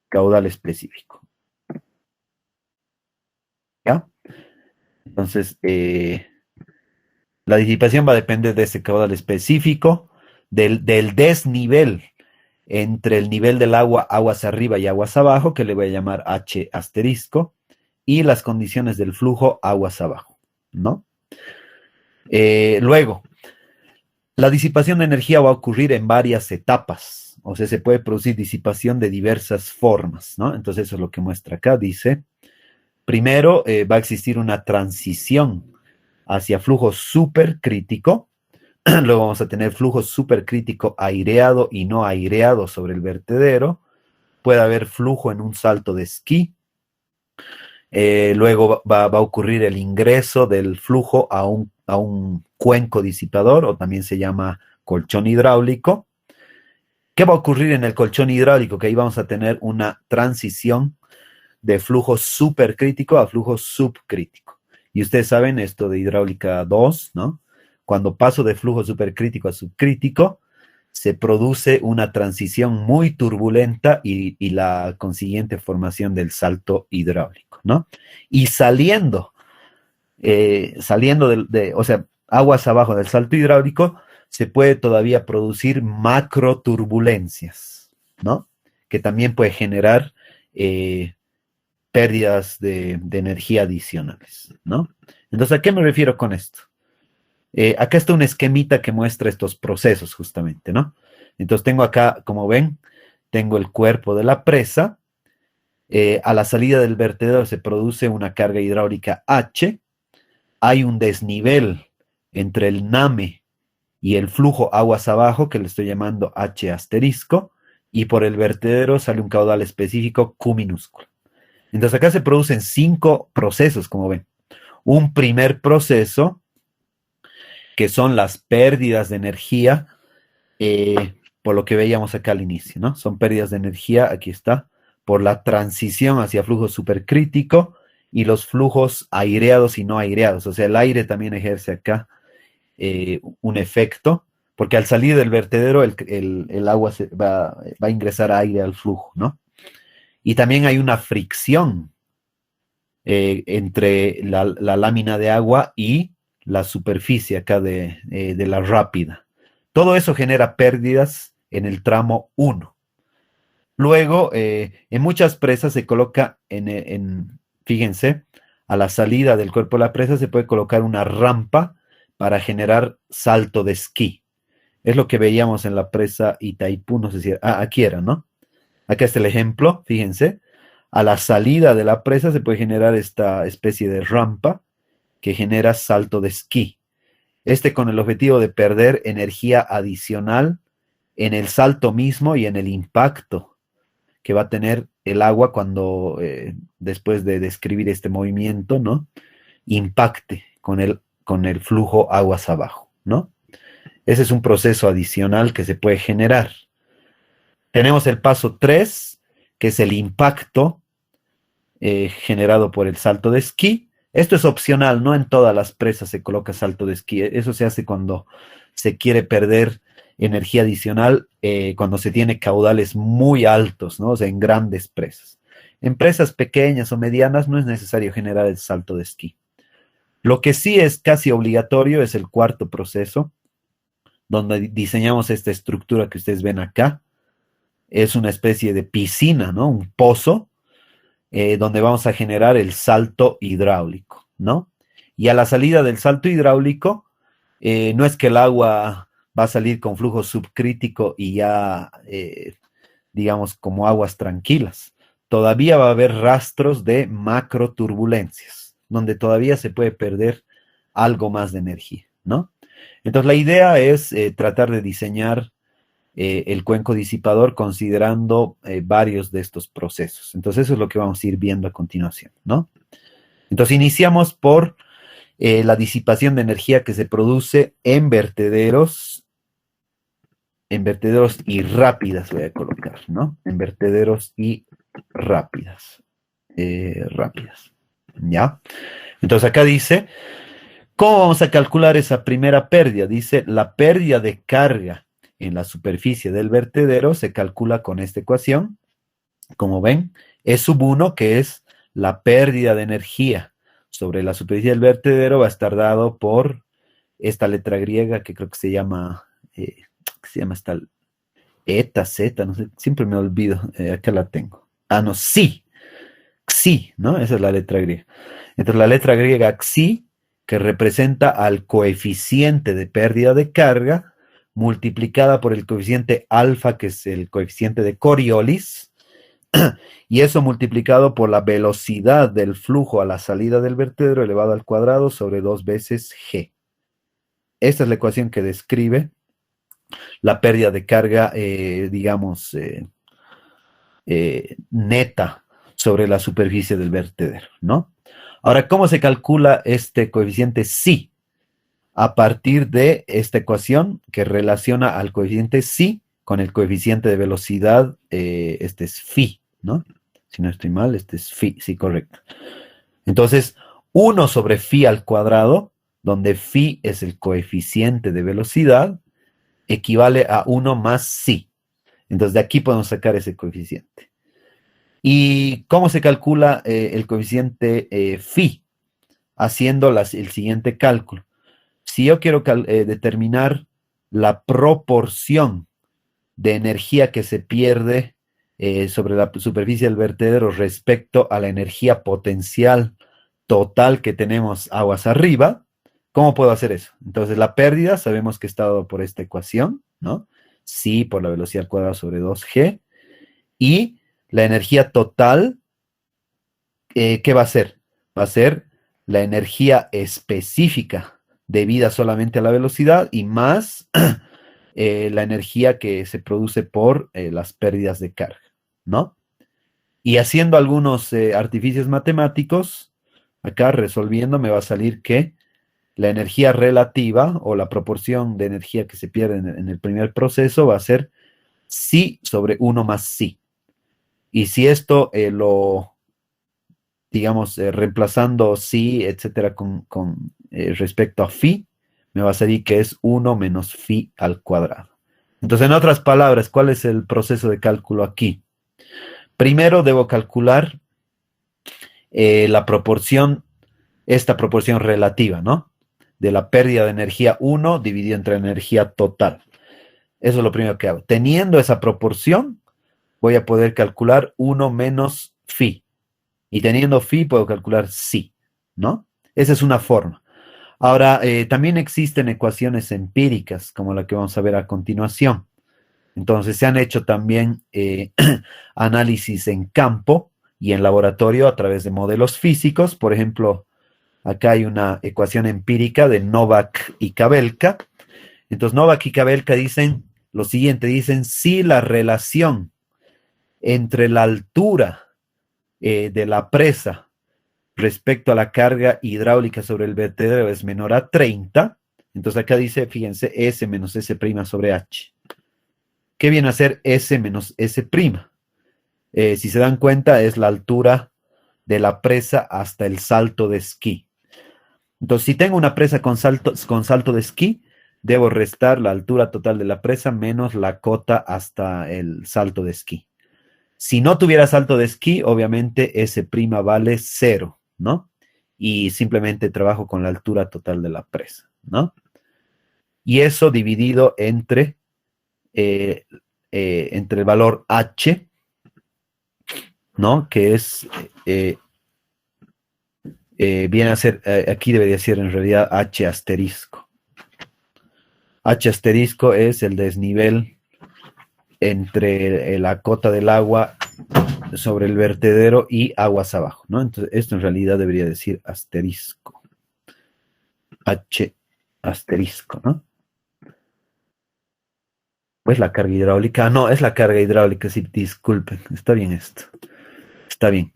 caudal específico. ¿Ya? Entonces, la disipación va a depender de ese caudal específico, del desnivel entre el nivel del agua, aguas arriba y aguas abajo, que le voy a llamar H asterisco, y las condiciones del flujo aguas abajo, ¿no? Luego, la disipación de energía va a ocurrir en varias etapas, o sea, se puede producir disipación de diversas formas, ¿no? Entonces, eso es lo que muestra acá, dice. Primero, va a existir una transición hacia flujo supercrítico. Luego vamos a tener flujo supercrítico aireado y no aireado sobre el vertedero. Puede haber flujo en un salto de esquí. Luego va a ocurrir el ingreso del flujo a un cuenco disipador, o también se llama colchón hidráulico. ¿Qué va a ocurrir en el colchón hidráulico? Que ahí vamos a tener una transición de flujo supercrítico a flujo subcrítico. Y ustedes saben esto de hidráulica 2, ¿no? Cuando paso de flujo supercrítico a subcrítico, se produce una transición muy turbulenta y la consiguiente formación del salto hidráulico, ¿no? Y saliendo o sea, aguas abajo del salto hidráulico, se puede todavía producir macroturbulencias, ¿no? Que también puede generar pérdidas de energía adicionales, ¿no? Entonces, ¿a qué me refiero con esto? Acá está un esquemita que muestra estos procesos justamente, ¿no? Entonces tengo acá, como ven, tengo el cuerpo de la presa. A la salida del vertedero se produce una carga hidráulica H. hay un desnivel entre el NAME y el flujo aguas abajo, que le estoy llamando H asterisco, y por el vertedero sale un caudal específico Q minúsculo. Entonces acá se producen 5 procesos, como ven. Un primer proceso, que son las pérdidas de energía, por lo que veíamos acá al inicio, ¿no? Son pérdidas de energía, aquí está, por la transición hacia flujo supercrítico y los flujos aireados y no aireados. O sea, el aire también ejerce acá un efecto, porque al salir del vertedero el agua va a ingresar aire al flujo, ¿no? Y también hay una fricción entre la lámina de agua y la superficie acá de la rápida. Todo eso genera pérdidas en el tramo 1. Luego, en muchas presas se coloca fíjense, a la salida del cuerpo de la presa se puede colocar una rampa para generar salto de esquí. Es lo que veíamos en la presa Itaipú, no sé si, aquí era, ¿no? Acá está el ejemplo, fíjense. A la salida de la presa se puede generar esta especie de rampa que genera salto de esquí. Con el objetivo de perder energía adicional en el salto mismo y en el impacto que va a tener el agua cuando, después de describir este movimiento, ¿no? Impacte con el flujo aguas abajo, ¿no? Ese es un proceso adicional que se puede generar. Tenemos el paso 3, que es el impacto generado por el salto de esquí. Esto es opcional, no en todas las presas se coloca salto de esquí. Eso se hace cuando se quiere perder energía adicional, cuando se tiene caudales muy altos, ¿no? O sea, en grandes presas. En presas pequeñas o medianas no es necesario generar el salto de esquí. Lo que sí es casi obligatorio es el cuarto proceso, donde diseñamos esta estructura que ustedes ven acá. Es una especie de piscina, ¿no? Un pozo, donde vamos a generar el salto hidráulico, ¿no? Y a la salida del salto hidráulico, no es que el agua va a salir con flujo subcrítico y ya, digamos, como aguas tranquilas. Todavía va a haber rastros de macro turbulencias, donde todavía se puede perder algo más de energía, ¿no? Entonces la idea es tratar de diseñar el cuenco disipador considerando varios de estos procesos. Entonces eso es lo que vamos a ir viendo a continuación, ¿no? Entonces iniciamos por la disipación de energía que se produce en vertederos y rápidas, voy a colocar, ¿no? En vertederos y rápidas. ¿Ya? Entonces acá dice, ¿cómo vamos a calcular esa primera pérdida? Dice, la pérdida de carga en la superficie del vertedero se calcula con esta ecuación. Como ven, E sub 1, que es la pérdida de energía sobre la superficie del vertedero, va a estar dado por esta letra griega que creo que se llama esta eta, zeta, no sé, siempre me olvido, acá la tengo. No, xi, ¿no? Esa es la letra griega. Entonces la letra griega xi, que representa al coeficiente de pérdida de carga, multiplicada por el coeficiente alfa, que es el coeficiente de Coriolis, y eso multiplicado por la velocidad del flujo a la salida del vertedero elevado al cuadrado sobre 2 veces g. Esta es la ecuación que describe la pérdida de carga, digamos, neta sobre la superficie del vertedero, ¿no? Ahora, ¿cómo se calcula este coeficiente psi? A partir de esta ecuación que relaciona al coeficiente psi con el coeficiente de velocidad, este es phi, ¿no? Si no estoy mal, este es phi, sí, correcto. Entonces, 1 sobre phi al cuadrado, donde phi es el coeficiente de velocidad, equivale a 1 más psi. Entonces, de aquí podemos sacar ese coeficiente. ¿Y cómo se calcula el coeficiente phi? Haciendo el siguiente cálculo. Si yo quiero determinar la proporción de energía que se pierde sobre la superficie del vertedero respecto a la energía potencial total que tenemos aguas arriba, ¿cómo puedo hacer eso? Entonces la pérdida sabemos que está dado por esta ecuación, ¿no? Psi por la velocidad al cuadrado sobre 2g, y la energía total, ¿qué va a ser? Va a ser la energía específica debida solamente a la velocidad y más la energía que se produce por las pérdidas de carga, ¿no? Y haciendo algunos artificios matemáticos, acá resolviendo me va a salir que la energía relativa o la proporción de energía que se pierde en el primer proceso va a ser psi sobre 1 más psi. Y si esto digamos, reemplazando psi, etcétera, con respecto a phi, me va a salir que es 1 menos phi al cuadrado. Entonces, en otras palabras, ¿cuál es el proceso de cálculo aquí? Primero debo calcular la proporción, esta proporción relativa, ¿no? De la pérdida de energía 1 dividido entre la energía total. Eso es lo primero que hago. Teniendo esa proporción, voy a poder calcular 1 menos phi. Y teniendo phi, puedo calcular psi, ¿no? Esa es una forma. Ahora, también existen ecuaciones empíricas, como la que vamos a ver a continuación. Entonces, se han hecho también análisis en campo y en laboratorio a través de modelos físicos. Por ejemplo, acá hay una ecuación empírica de Novak y Kabelka. Entonces, Novak y Kabelka dicen lo siguiente, dicen si la relación entre la altura de la presa respecto a la carga hidráulica sobre el vertedero es menor a 30, entonces acá dice, fíjense, S menos S' sobre H. ¿Qué viene a ser S menos S'? Si se dan cuenta, es la altura de la presa hasta el salto de esquí. Entonces, si tengo una presa con salto de esquí, debo restar la altura total de la presa menos la cota hasta el salto de esquí. Si no tuviera salto de esquí, obviamente S' vale 0, ¿no? Y simplemente trabajo con la altura total de la presa, ¿no? Y eso dividido entre el valor H, ¿no? Que es, viene a ser, aquí debería ser en realidad H asterisco. H asterisco es el desnivel entre la cota del agua sobre el vertedero y aguas abajo, ¿no? Entonces, esto en realidad debería decir asterisco. H asterisco, ¿no? Pues la carga hidráulica. No, es la carga hidráulica, sí, disculpen. Está bien esto. Está bien.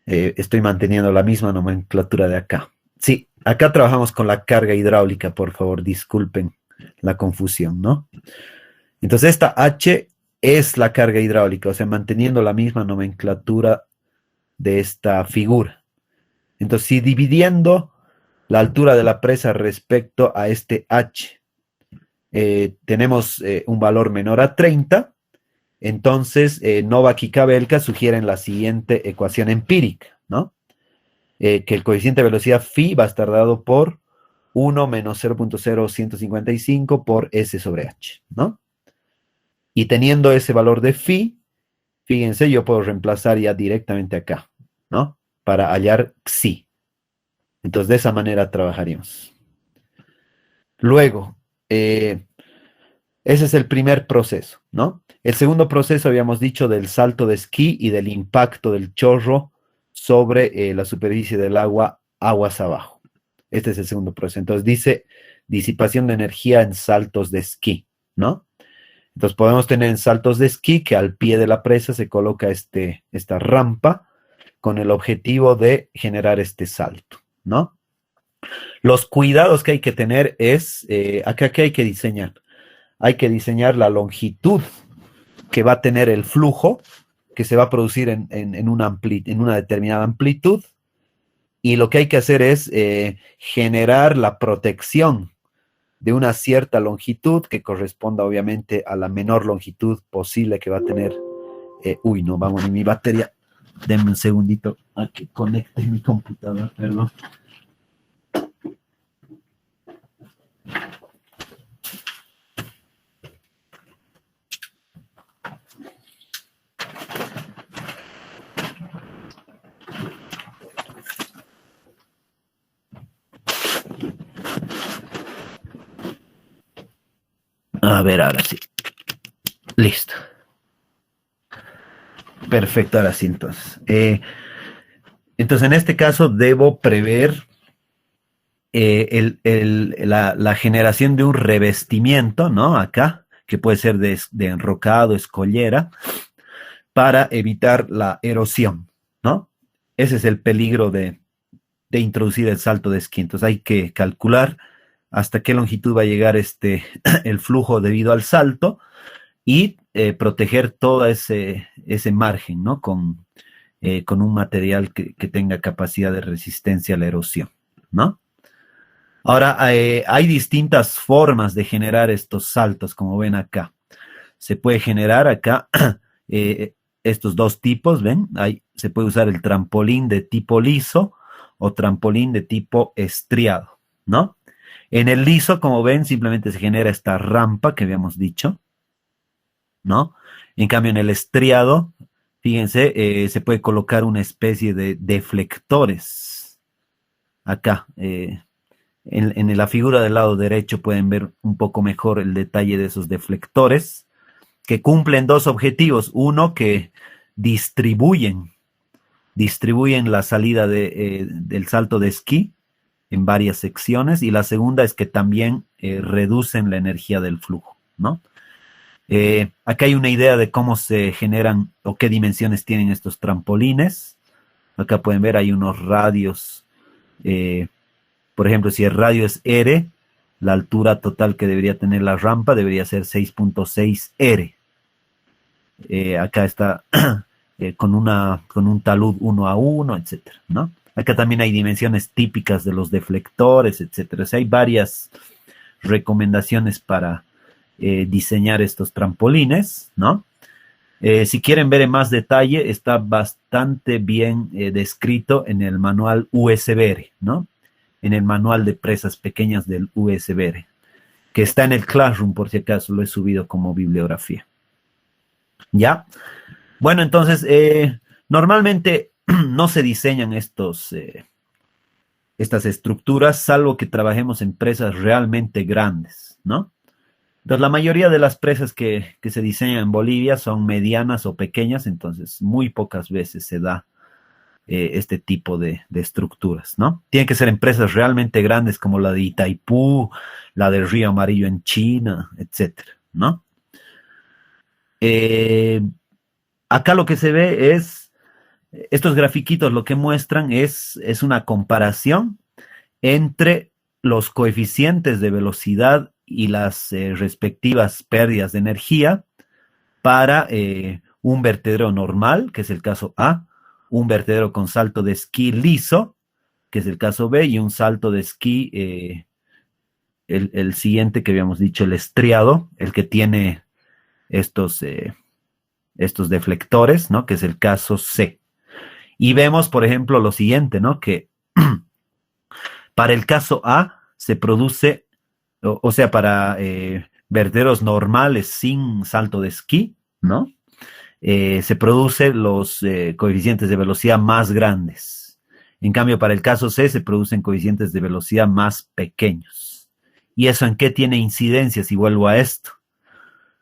Estoy manteniendo la misma nomenclatura de acá. Sí, acá trabajamos con la carga hidráulica, por favor, disculpen la confusión, ¿no? Entonces, esta H es la carga hidráulica, o sea, manteniendo la misma nomenclatura de esta figura. Entonces, si dividiendo la altura de la presa respecto a este H, tenemos un valor menor a 30, entonces Novak y Kabelka sugieren la siguiente ecuación empírica, ¿no? Que el coeficiente de velocidad phi va a estar dado por 1 menos 0.0155 por S sobre H, ¿no? Y teniendo ese valor de phi, fíjense, yo puedo reemplazar ya directamente acá, ¿no? Para hallar psi. Entonces, de esa manera trabajaríamos. Luego, ese es el primer proceso, ¿no? El segundo proceso, habíamos dicho, del salto de esquí y del impacto del chorro sobre la superficie del agua, aguas abajo. Este es el segundo proceso. Entonces, dice disipación de energía en saltos de esquí, ¿no? Entonces, podemos tener en saltos de esquí que al pie de la presa se coloca esta rampa con el objetivo de generar este salto, ¿no? Los cuidados que hay que tener es, acá que hay que diseñar. Hay que diseñar la longitud que va a tener el flujo que se va a producir en una determinada amplitud, y lo que hay que hacer es generar la protección de una cierta longitud que corresponda obviamente a la menor longitud posible que va a tener. Uy, no, vamos, mi batería. Denme un segundito a que conecte mi computadora, perdón. A ver, ahora sí. Listo. Perfecto, ahora sí entonces. Entonces, en este caso debo prever la generación de un revestimiento, ¿no? Acá, que puede ser de enrocado, escollera, para evitar la erosión, ¿no? Ese es el peligro de introducir el salto de esquí. Entonces hay que calcular hasta qué longitud va a llegar el flujo debido al salto y proteger todo ese margen, ¿no? Con un material que tenga capacidad de resistencia a la erosión, ¿no? Ahora, hay distintas formas de generar estos saltos, como ven acá. Se puede generar acá estos dos tipos, ¿ven? Se puede usar el trampolín de tipo liso o trampolín de tipo estriado, ¿no? En el liso, como ven, simplemente se genera esta rampa que habíamos dicho, ¿no? En cambio, en el estriado, fíjense, se puede colocar una especie de deflectores acá. En la figura del lado derecho pueden ver un poco mejor el detalle de esos deflectores que cumplen dos objetivos. Uno, que distribuyen la salida del salto de esquí en varias secciones, y la segunda es que también reducen la energía del flujo, ¿no? Acá hay una idea de cómo se generan o qué dimensiones tienen estos trampolines. Acá pueden ver, hay unos radios. Por ejemplo, si el radio es R, la altura total que debería tener la rampa debería ser 6.6 R. Acá está con un talud 1 a 1, etcétera, ¿no? Acá también hay dimensiones típicas de los deflectores, etcétera. O sea, hay varias recomendaciones para diseñar estos trampolines, ¿no? Si quieren ver en más detalle, está bastante bien descrito en el manual USBR, ¿no? En el manual de presas pequeñas del USBR, que está en el Classroom, por si acaso lo he subido como bibliografía. ¿Ya? Bueno, entonces, normalmente no se diseñan estas estructuras, salvo que trabajemos en presas realmente grandes, ¿no? Entonces, la mayoría de las presas que se diseñan en Bolivia son medianas o pequeñas, entonces muy pocas veces se da este tipo de estructuras, ¿no? Tienen que ser empresas realmente grandes como la de Itaipú, la del Río Amarillo en China, etcétera, ¿no? Acá lo que se ve es, estos grafiquitos lo que muestran es una comparación entre los coeficientes de velocidad y las respectivas pérdidas de energía para un vertedero normal, que es el caso A, un vertedero con salto de esquí liso, que es el caso B, y un salto de esquí, el siguiente que habíamos dicho, el estriado, el que tiene estos deflectores, ¿no? Que es el caso C. Y vemos, por ejemplo, lo siguiente, ¿no? Que para el caso A se produce, o sea, para vertederos normales sin salto de esquí, ¿no? Se producen los coeficientes de velocidad más grandes. En cambio, para el caso C se producen coeficientes de velocidad más pequeños. ¿Y eso en qué tiene incidencia si vuelvo a esto?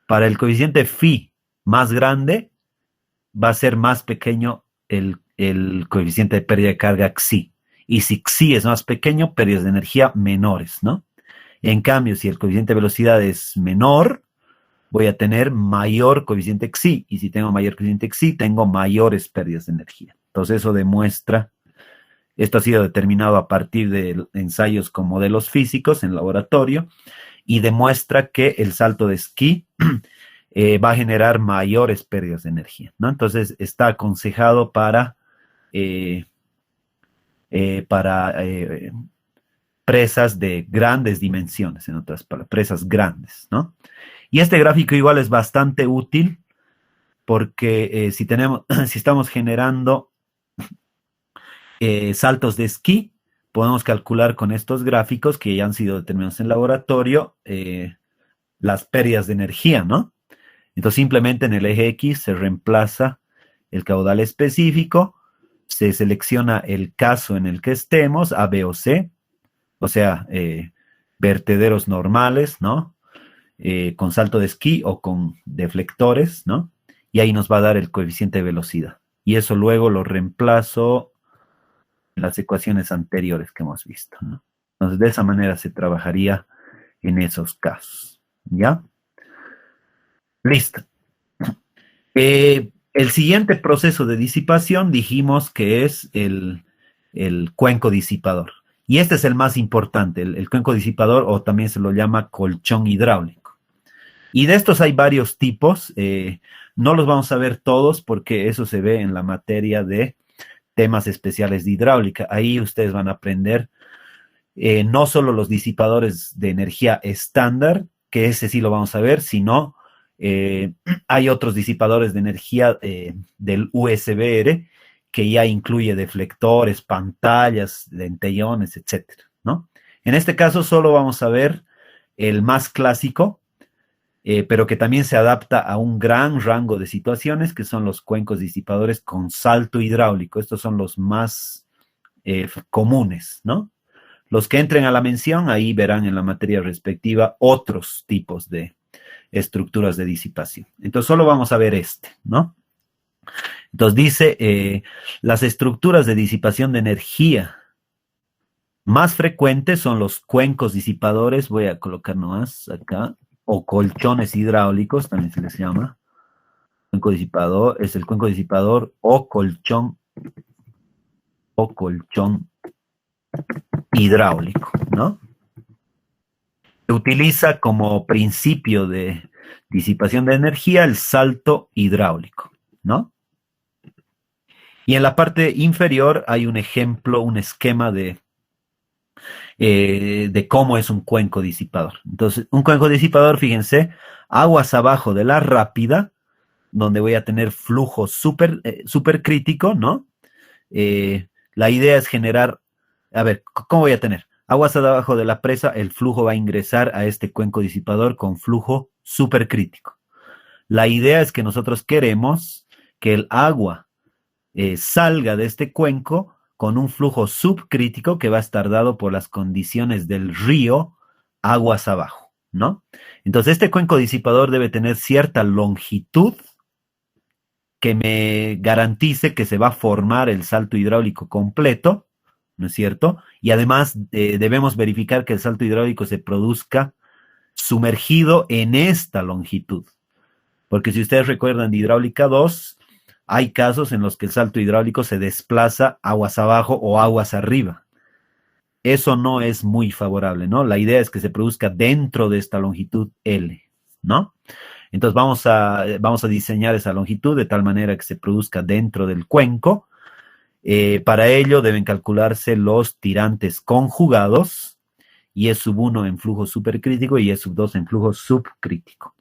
Para el coeficiente phi más grande va a ser más pequeño el coeficiente de pérdida de carga xi. Y si xi es más pequeño, pérdidas de energía menores, ¿no? En cambio, si el coeficiente de velocidad es menor, voy a tener mayor coeficiente xi, y si tengo mayor coeficiente xi, tengo mayores pérdidas de energía. Entonces eso demuestra, esto ha sido determinado a partir de ensayos con modelos físicos en laboratorio, y demuestra que el salto de esquí va a generar mayores pérdidas de energía, ¿no? Entonces está aconsejado para presas de grandes dimensiones, en otras palabras, presas grandes, ¿no? Y este gráfico igual es bastante útil porque si estamos generando saltos de esquí, podemos calcular con estos gráficos que ya han sido determinados en laboratorio las pérdidas de energía, ¿no? Entonces simplemente en el eje X se reemplaza el caudal específico, se selecciona el caso en el que estemos, A, B o C, o sea, vertederos normales, ¿no? Con salto de esquí o con deflectores, ¿no? Y ahí nos va a dar el coeficiente de velocidad. Y eso luego lo reemplazo en las ecuaciones anteriores que hemos visto, ¿no? Entonces, de esa manera se trabajaría en esos casos. ¿Ya? Listo. El siguiente proceso de disipación dijimos que es el cuenco disipador. Y este es el más importante, el cuenco disipador, o también se lo llama colchón hidráulico. Y de estos hay varios tipos. No los vamos a ver todos porque eso se ve en la materia de temas especiales de hidráulica. Ahí ustedes van a aprender no solo los disipadores de energía estándar, que ese sí lo vamos a ver, sino hay otros disipadores de energía del USB-R que ya incluye deflectores, pantallas, lentellones, etcétera, ¿no? En este caso solo vamos a ver el más clásico, pero que también se adapta a un gran rango de situaciones, que son los cuencos disipadores con salto hidráulico. Estos son los más comunes, ¿no? Los que entren a la mención, ahí verán en la materia respectiva otros tipos de estructuras de disipación. Entonces, solo vamos a ver este, ¿no? Entonces, dice, las estructuras de disipación de energía más frecuentes son los cuencos disipadores, voy a colocar nomás acá, o colchones hidráulicos, también se les llama. Cuenco disipador, es el cuenco disipador o colchón hidráulico, ¿no? Se utiliza como principio de disipación de energía el salto hidráulico, ¿no? Y en la parte inferior hay un ejemplo, un esquema de cómo es un cuenco disipador. Entonces, un cuenco disipador, fíjense, aguas abajo de la rápida, donde voy a tener flujo súper crítico, ¿no? La idea es generar, a ver, ¿cómo voy a tener? Aguas abajo de la presa, el flujo va a ingresar a este cuenco disipador con flujo supercrítico. La idea es que nosotros queremos que el agua salga de este cuenco con un flujo subcrítico que va a estar dado por las condiciones del río aguas abajo, ¿no? Entonces, este cuenco disipador debe tener cierta longitud que me garantice que se va a formar el salto hidráulico completo, ¿no es cierto? Y además debemos verificar que el salto hidráulico se produzca sumergido en esta longitud. Porque si ustedes recuerdan de hidráulica 2, hay casos en los que el salto hidráulico se desplaza aguas abajo o aguas arriba. Eso no es muy favorable, ¿no? La idea es que se produzca dentro de esta longitud L, ¿no? Entonces vamos a diseñar esa longitud de tal manera que se produzca dentro del cuenco. Para ello deben calcularse los tirantes conjugados, y es sub 1 en flujo supercrítico y es sub 2 en flujo subcrítico.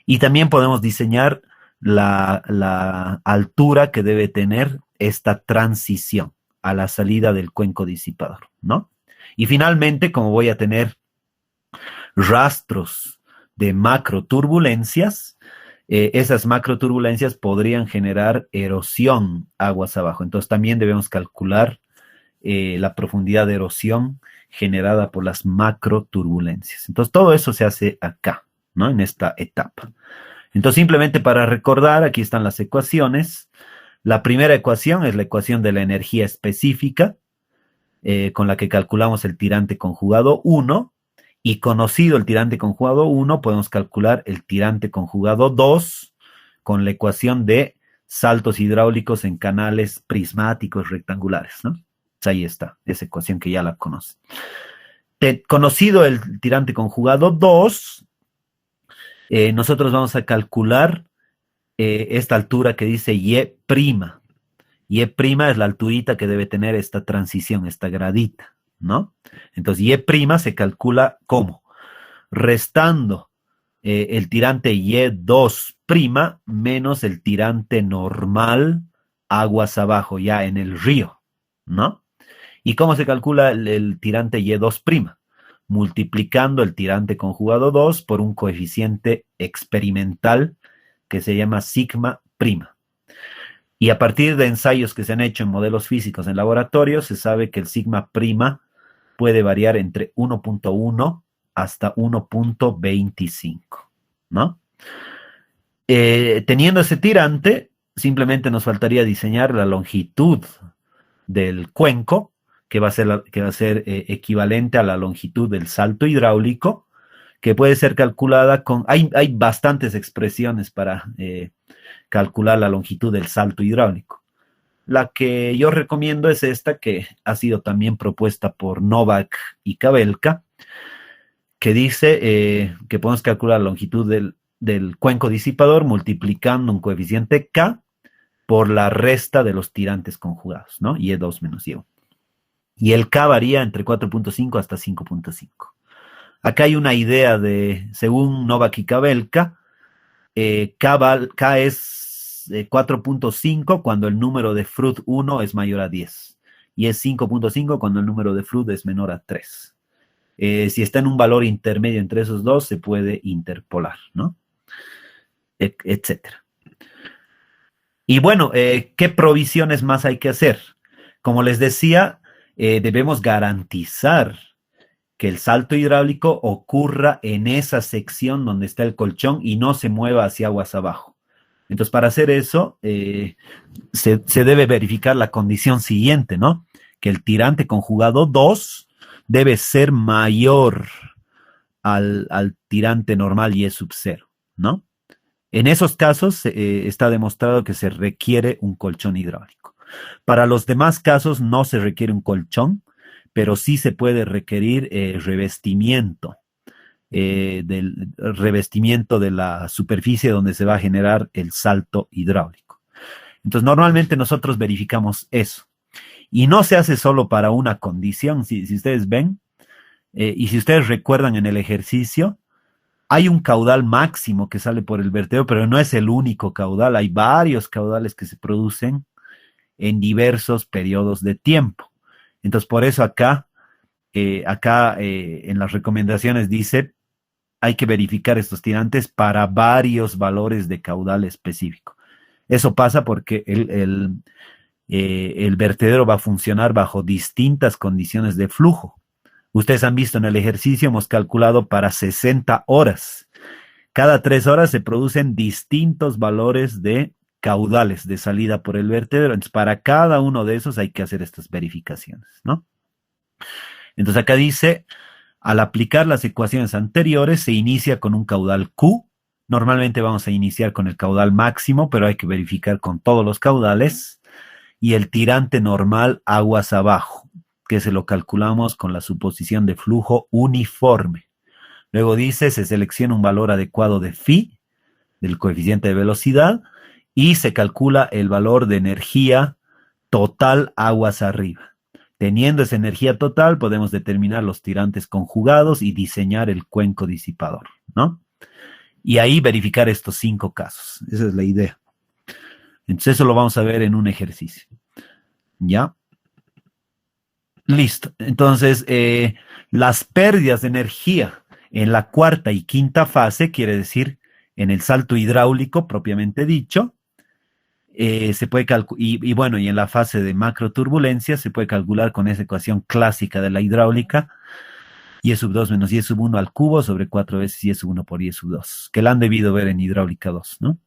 Y también podemos diseñar la altura que debe tener esta transición a la salida del cuenco disipador, ¿no? Y finalmente, como voy a tener rastros de macroturbulencias, esas macroturbulencias podrían generar erosión aguas abajo. Entonces también debemos calcular la profundidad de erosión generada por las macroturbulencias. Entonces todo eso se hace acá, ¿no? En esta etapa. Entonces simplemente para recordar, aquí están las ecuaciones. La primera ecuación es la ecuación de la energía específica, con la que calculamos el tirante conjugado 1, y conocido el tirante conjugado 1, podemos calcular el tirante conjugado 2 con la ecuación de saltos hidráulicos en canales prismáticos rectangulares, ¿no? Pues ahí está, esa ecuación que ya la conoce. Conocido el tirante conjugado 2, nosotros vamos a calcular esta altura que dice Y'. Y' es la alturita que debe tener esta transición, esta gradita, ¿no? Entonces, Y' se calcula ¿cómo? Restando el tirante Y2' menos el tirante normal aguas abajo, ya en el río, ¿no? ¿Y cómo se calcula el tirante Y2'? Multiplicando el tirante conjugado 2 por un coeficiente experimental que se llama sigma prima. Y a partir de ensayos que se han hecho en modelos físicos en laboratorio, se sabe que el sigma prima puede variar entre 1.1 hasta 1.25, ¿no? Teniendo ese tirante, simplemente nos faltaría diseñar la longitud del cuenco, que va a ser equivalente a la longitud del salto hidráulico, que puede ser calculada con... Hay bastantes expresiones para calcular la longitud del salto hidráulico. La que yo recomiendo es esta, que ha sido también propuesta por Novak y Kabelka, que dice que podemos calcular la longitud del cuenco disipador multiplicando un coeficiente K por la resta de los tirantes conjugados, ¿no? Y2 menos Y1. Y el K varía entre 4.5 hasta 5.5. Acá hay una idea de, según Novak y Kabelka, K es 4.5 cuando el número de Fruit 1 es mayor a 10. Y es 5.5 cuando el número de Fruit es menor a 3. Si está en un valor intermedio entre esos dos, se puede interpolar, ¿no? Etcétera. Y bueno, ¿qué provisiones más hay que hacer? Como les decía, debemos garantizar que el salto hidráulico ocurra en esa sección donde está el colchón y no se mueva hacia aguas abajo. Entonces, para hacer eso, se debe verificar la condición siguiente, ¿no? Que el tirante conjugado 2 debe ser mayor al tirante normal y sub 0, ¿no? En esos casos está demostrado que se requiere un colchón hidráulico. Para los demás casos no se requiere un colchón, pero sí se puede requerir revestimiento, del revestimiento de la superficie donde se va a generar el salto hidráulico. Entonces, normalmente nosotros verificamos eso. Y no se hace solo para una condición, si ustedes ven, y si ustedes recuerdan en el ejercicio, hay un caudal máximo que sale por el vertedero, pero no es el único caudal. Hay varios caudales que se producen en diversos periodos de tiempo. Entonces, por eso acá en las recomendaciones dice, hay que verificar estos tirantes para varios valores de caudal específico. Eso pasa porque el vertedero va a funcionar bajo distintas condiciones de flujo. Ustedes han visto en el ejercicio, hemos calculado para 60 horas. Cada 3 horas se producen distintos valores de caudales de salida por el vertedero. Entonces, para cada uno de esos hay que hacer estas verificaciones, ¿no? Entonces, acá dice, al aplicar las ecuaciones anteriores, se inicia con un caudal Q. Normalmente vamos a iniciar con el caudal máximo, pero hay que verificar con todos los caudales. Y el tirante normal aguas abajo, que se lo calculamos con la suposición de flujo uniforme. Luego dice, se selecciona un valor adecuado de phi, del coeficiente de velocidad, y se calcula el valor de energía total aguas arriba. Teniendo esa energía total, podemos determinar los tirantes conjugados y diseñar el cuenco disipador, ¿no? Y ahí verificar estos 5 casos. Esa es la idea. Entonces eso lo vamos a ver en un ejercicio. ¿Ya? Listo. Entonces, las pérdidas de energía en la cuarta y quinta fase, quiere decir en el salto hidráulico propiamente dicho, se puede calcular, y bueno, y en la fase de macroturbulencia se puede calcular con esa ecuación clásica de la hidráulica, y sub 2 menos y sub 1 al cubo sobre 4 veces y sub 1 por y sub 2, que la han debido ver en hidráulica 2, ¿no?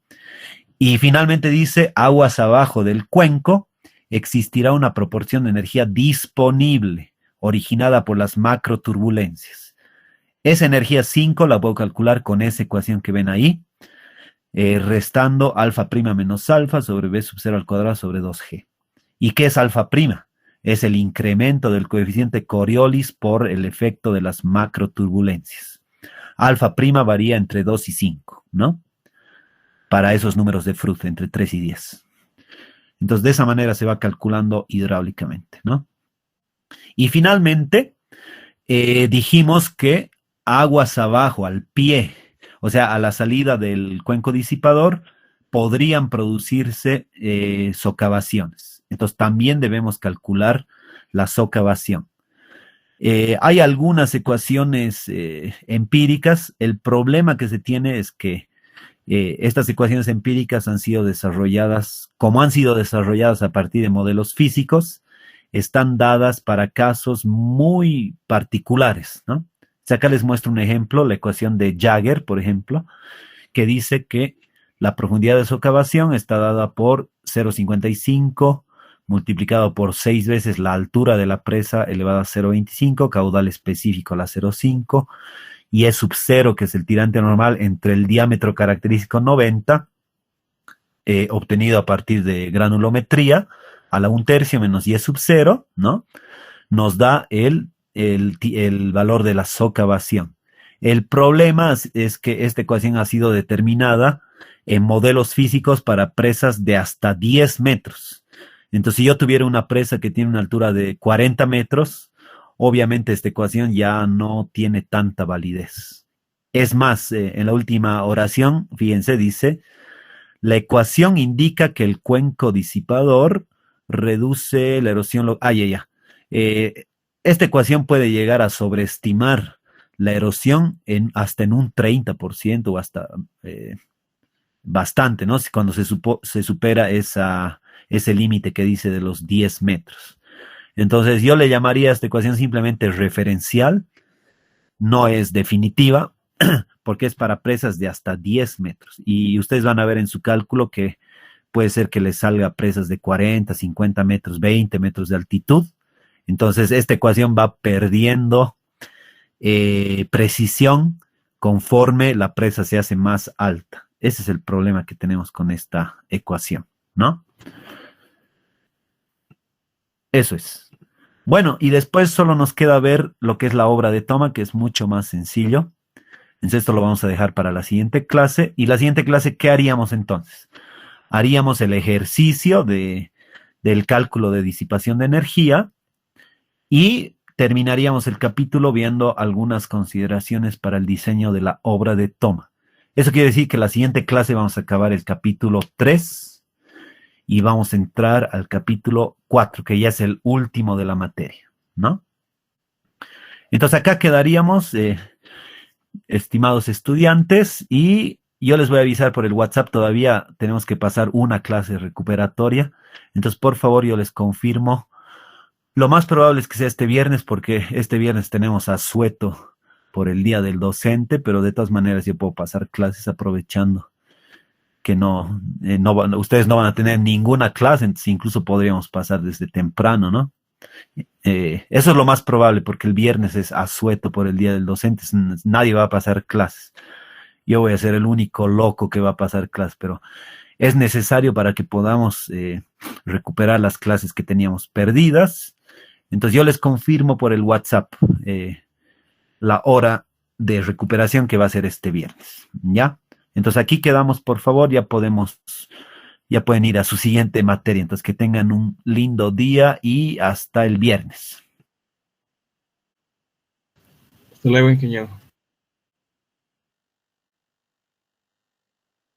Y finalmente dice, aguas abajo del cuenco, existirá una proporción de energía disponible originada por las macroturbulencias. Esa energía 5 la puedo calcular con esa ecuación que ven ahí, restando alfa prima menos alfa sobre b sub 0 al cuadrado sobre 2g. ¿Y qué es alfa prima? Es el incremento del coeficiente Coriolis por el efecto de las macroturbulencias. Alfa prima varía entre 2 y 5, ¿no? Para esos números de Fruit, entre 3 y 10. Entonces, de esa manera se va calculando hidráulicamente, ¿no? Y finalmente, dijimos que aguas abajo, al pie, o sea, a la salida del cuenco disipador, podrían producirse socavaciones. Entonces, también debemos calcular la socavación. Hay algunas ecuaciones empíricas. El problema que se tiene es que estas ecuaciones empíricas han sido desarrolladas, como han sido desarrolladas a partir de modelos físicos, están dadas para casos muy particulares, ¿no? O sea, acá les muestro un ejemplo, la ecuación de Jagger, por ejemplo, que dice que la profundidad de socavación está dada por 0,55 multiplicado por 6 veces la altura de la presa elevada a 0,25, caudal específico a la 0,5, y E sub 0, que es el tirante normal, entre el diámetro característico 90, obtenido a partir de granulometría, a la 1/3 menos Y sub 0, ¿no? Nos da el valor de la socavación. El problema es que esta ecuación ha sido determinada en modelos físicos para presas de hasta 10 metros. Entonces, si yo tuviera una presa que tiene una altura de 40 metros, obviamente esta ecuación ya no tiene tanta validez. Es más, en la última oración, fíjense, dice, la ecuación indica que el cuenco disipador reduce la erosión. Esta ecuación puede llegar a sobreestimar la erosión hasta en un 30% o hasta bastante, ¿no? Cuando se supera ese límite que dice de los 10 metros. Entonces yo le llamaría a esta ecuación simplemente referencial, no es definitiva, porque es para presas de hasta 10 metros. Y ustedes van a ver en su cálculo que puede ser que les salga presas de 40, 50 metros, 20 metros de altitud. Entonces esta ecuación va perdiendo precisión conforme la presa se hace más alta. Ese es el problema que tenemos con esta ecuación, ¿no? Eso es. Bueno, y después solo nos queda ver lo que es la obra de toma, que es mucho más sencillo. Entonces esto lo vamos a dejar para la siguiente clase. Y la siguiente clase, ¿qué haríamos entonces? Haríamos el ejercicio del cálculo de disipación de energía y terminaríamos el capítulo viendo algunas consideraciones para el diseño de la obra de toma. Eso quiere decir que la siguiente clase vamos a acabar el capítulo 3 y vamos a entrar al capítulo 4, que ya es el último de la materia, ¿no? Entonces acá quedaríamos, estimados estudiantes, y yo les voy a avisar por el WhatsApp, todavía tenemos que pasar una clase recuperatoria. Entonces, por favor, yo les confirmo. Lo más probable es que sea este viernes, porque este viernes tenemos asueto por el día del docente, pero de todas maneras yo puedo pasar clases aprovechando que ustedes no van a tener ninguna clase, entonces incluso podríamos pasar desde temprano, ¿no? Eso es lo más probable, porque el viernes es asueto por el día del docente, nadie va a pasar clases. Yo voy a ser el único loco que va a pasar clases, pero es necesario para que podamos recuperar las clases que teníamos perdidas. Entonces yo les confirmo por el WhatsApp la hora de recuperación que va a ser este viernes, ¿ya? Entonces aquí quedamos, por favor, ya pueden ir a su siguiente materia. Entonces que tengan un lindo día y hasta el viernes. Hasta luego, ingeniero.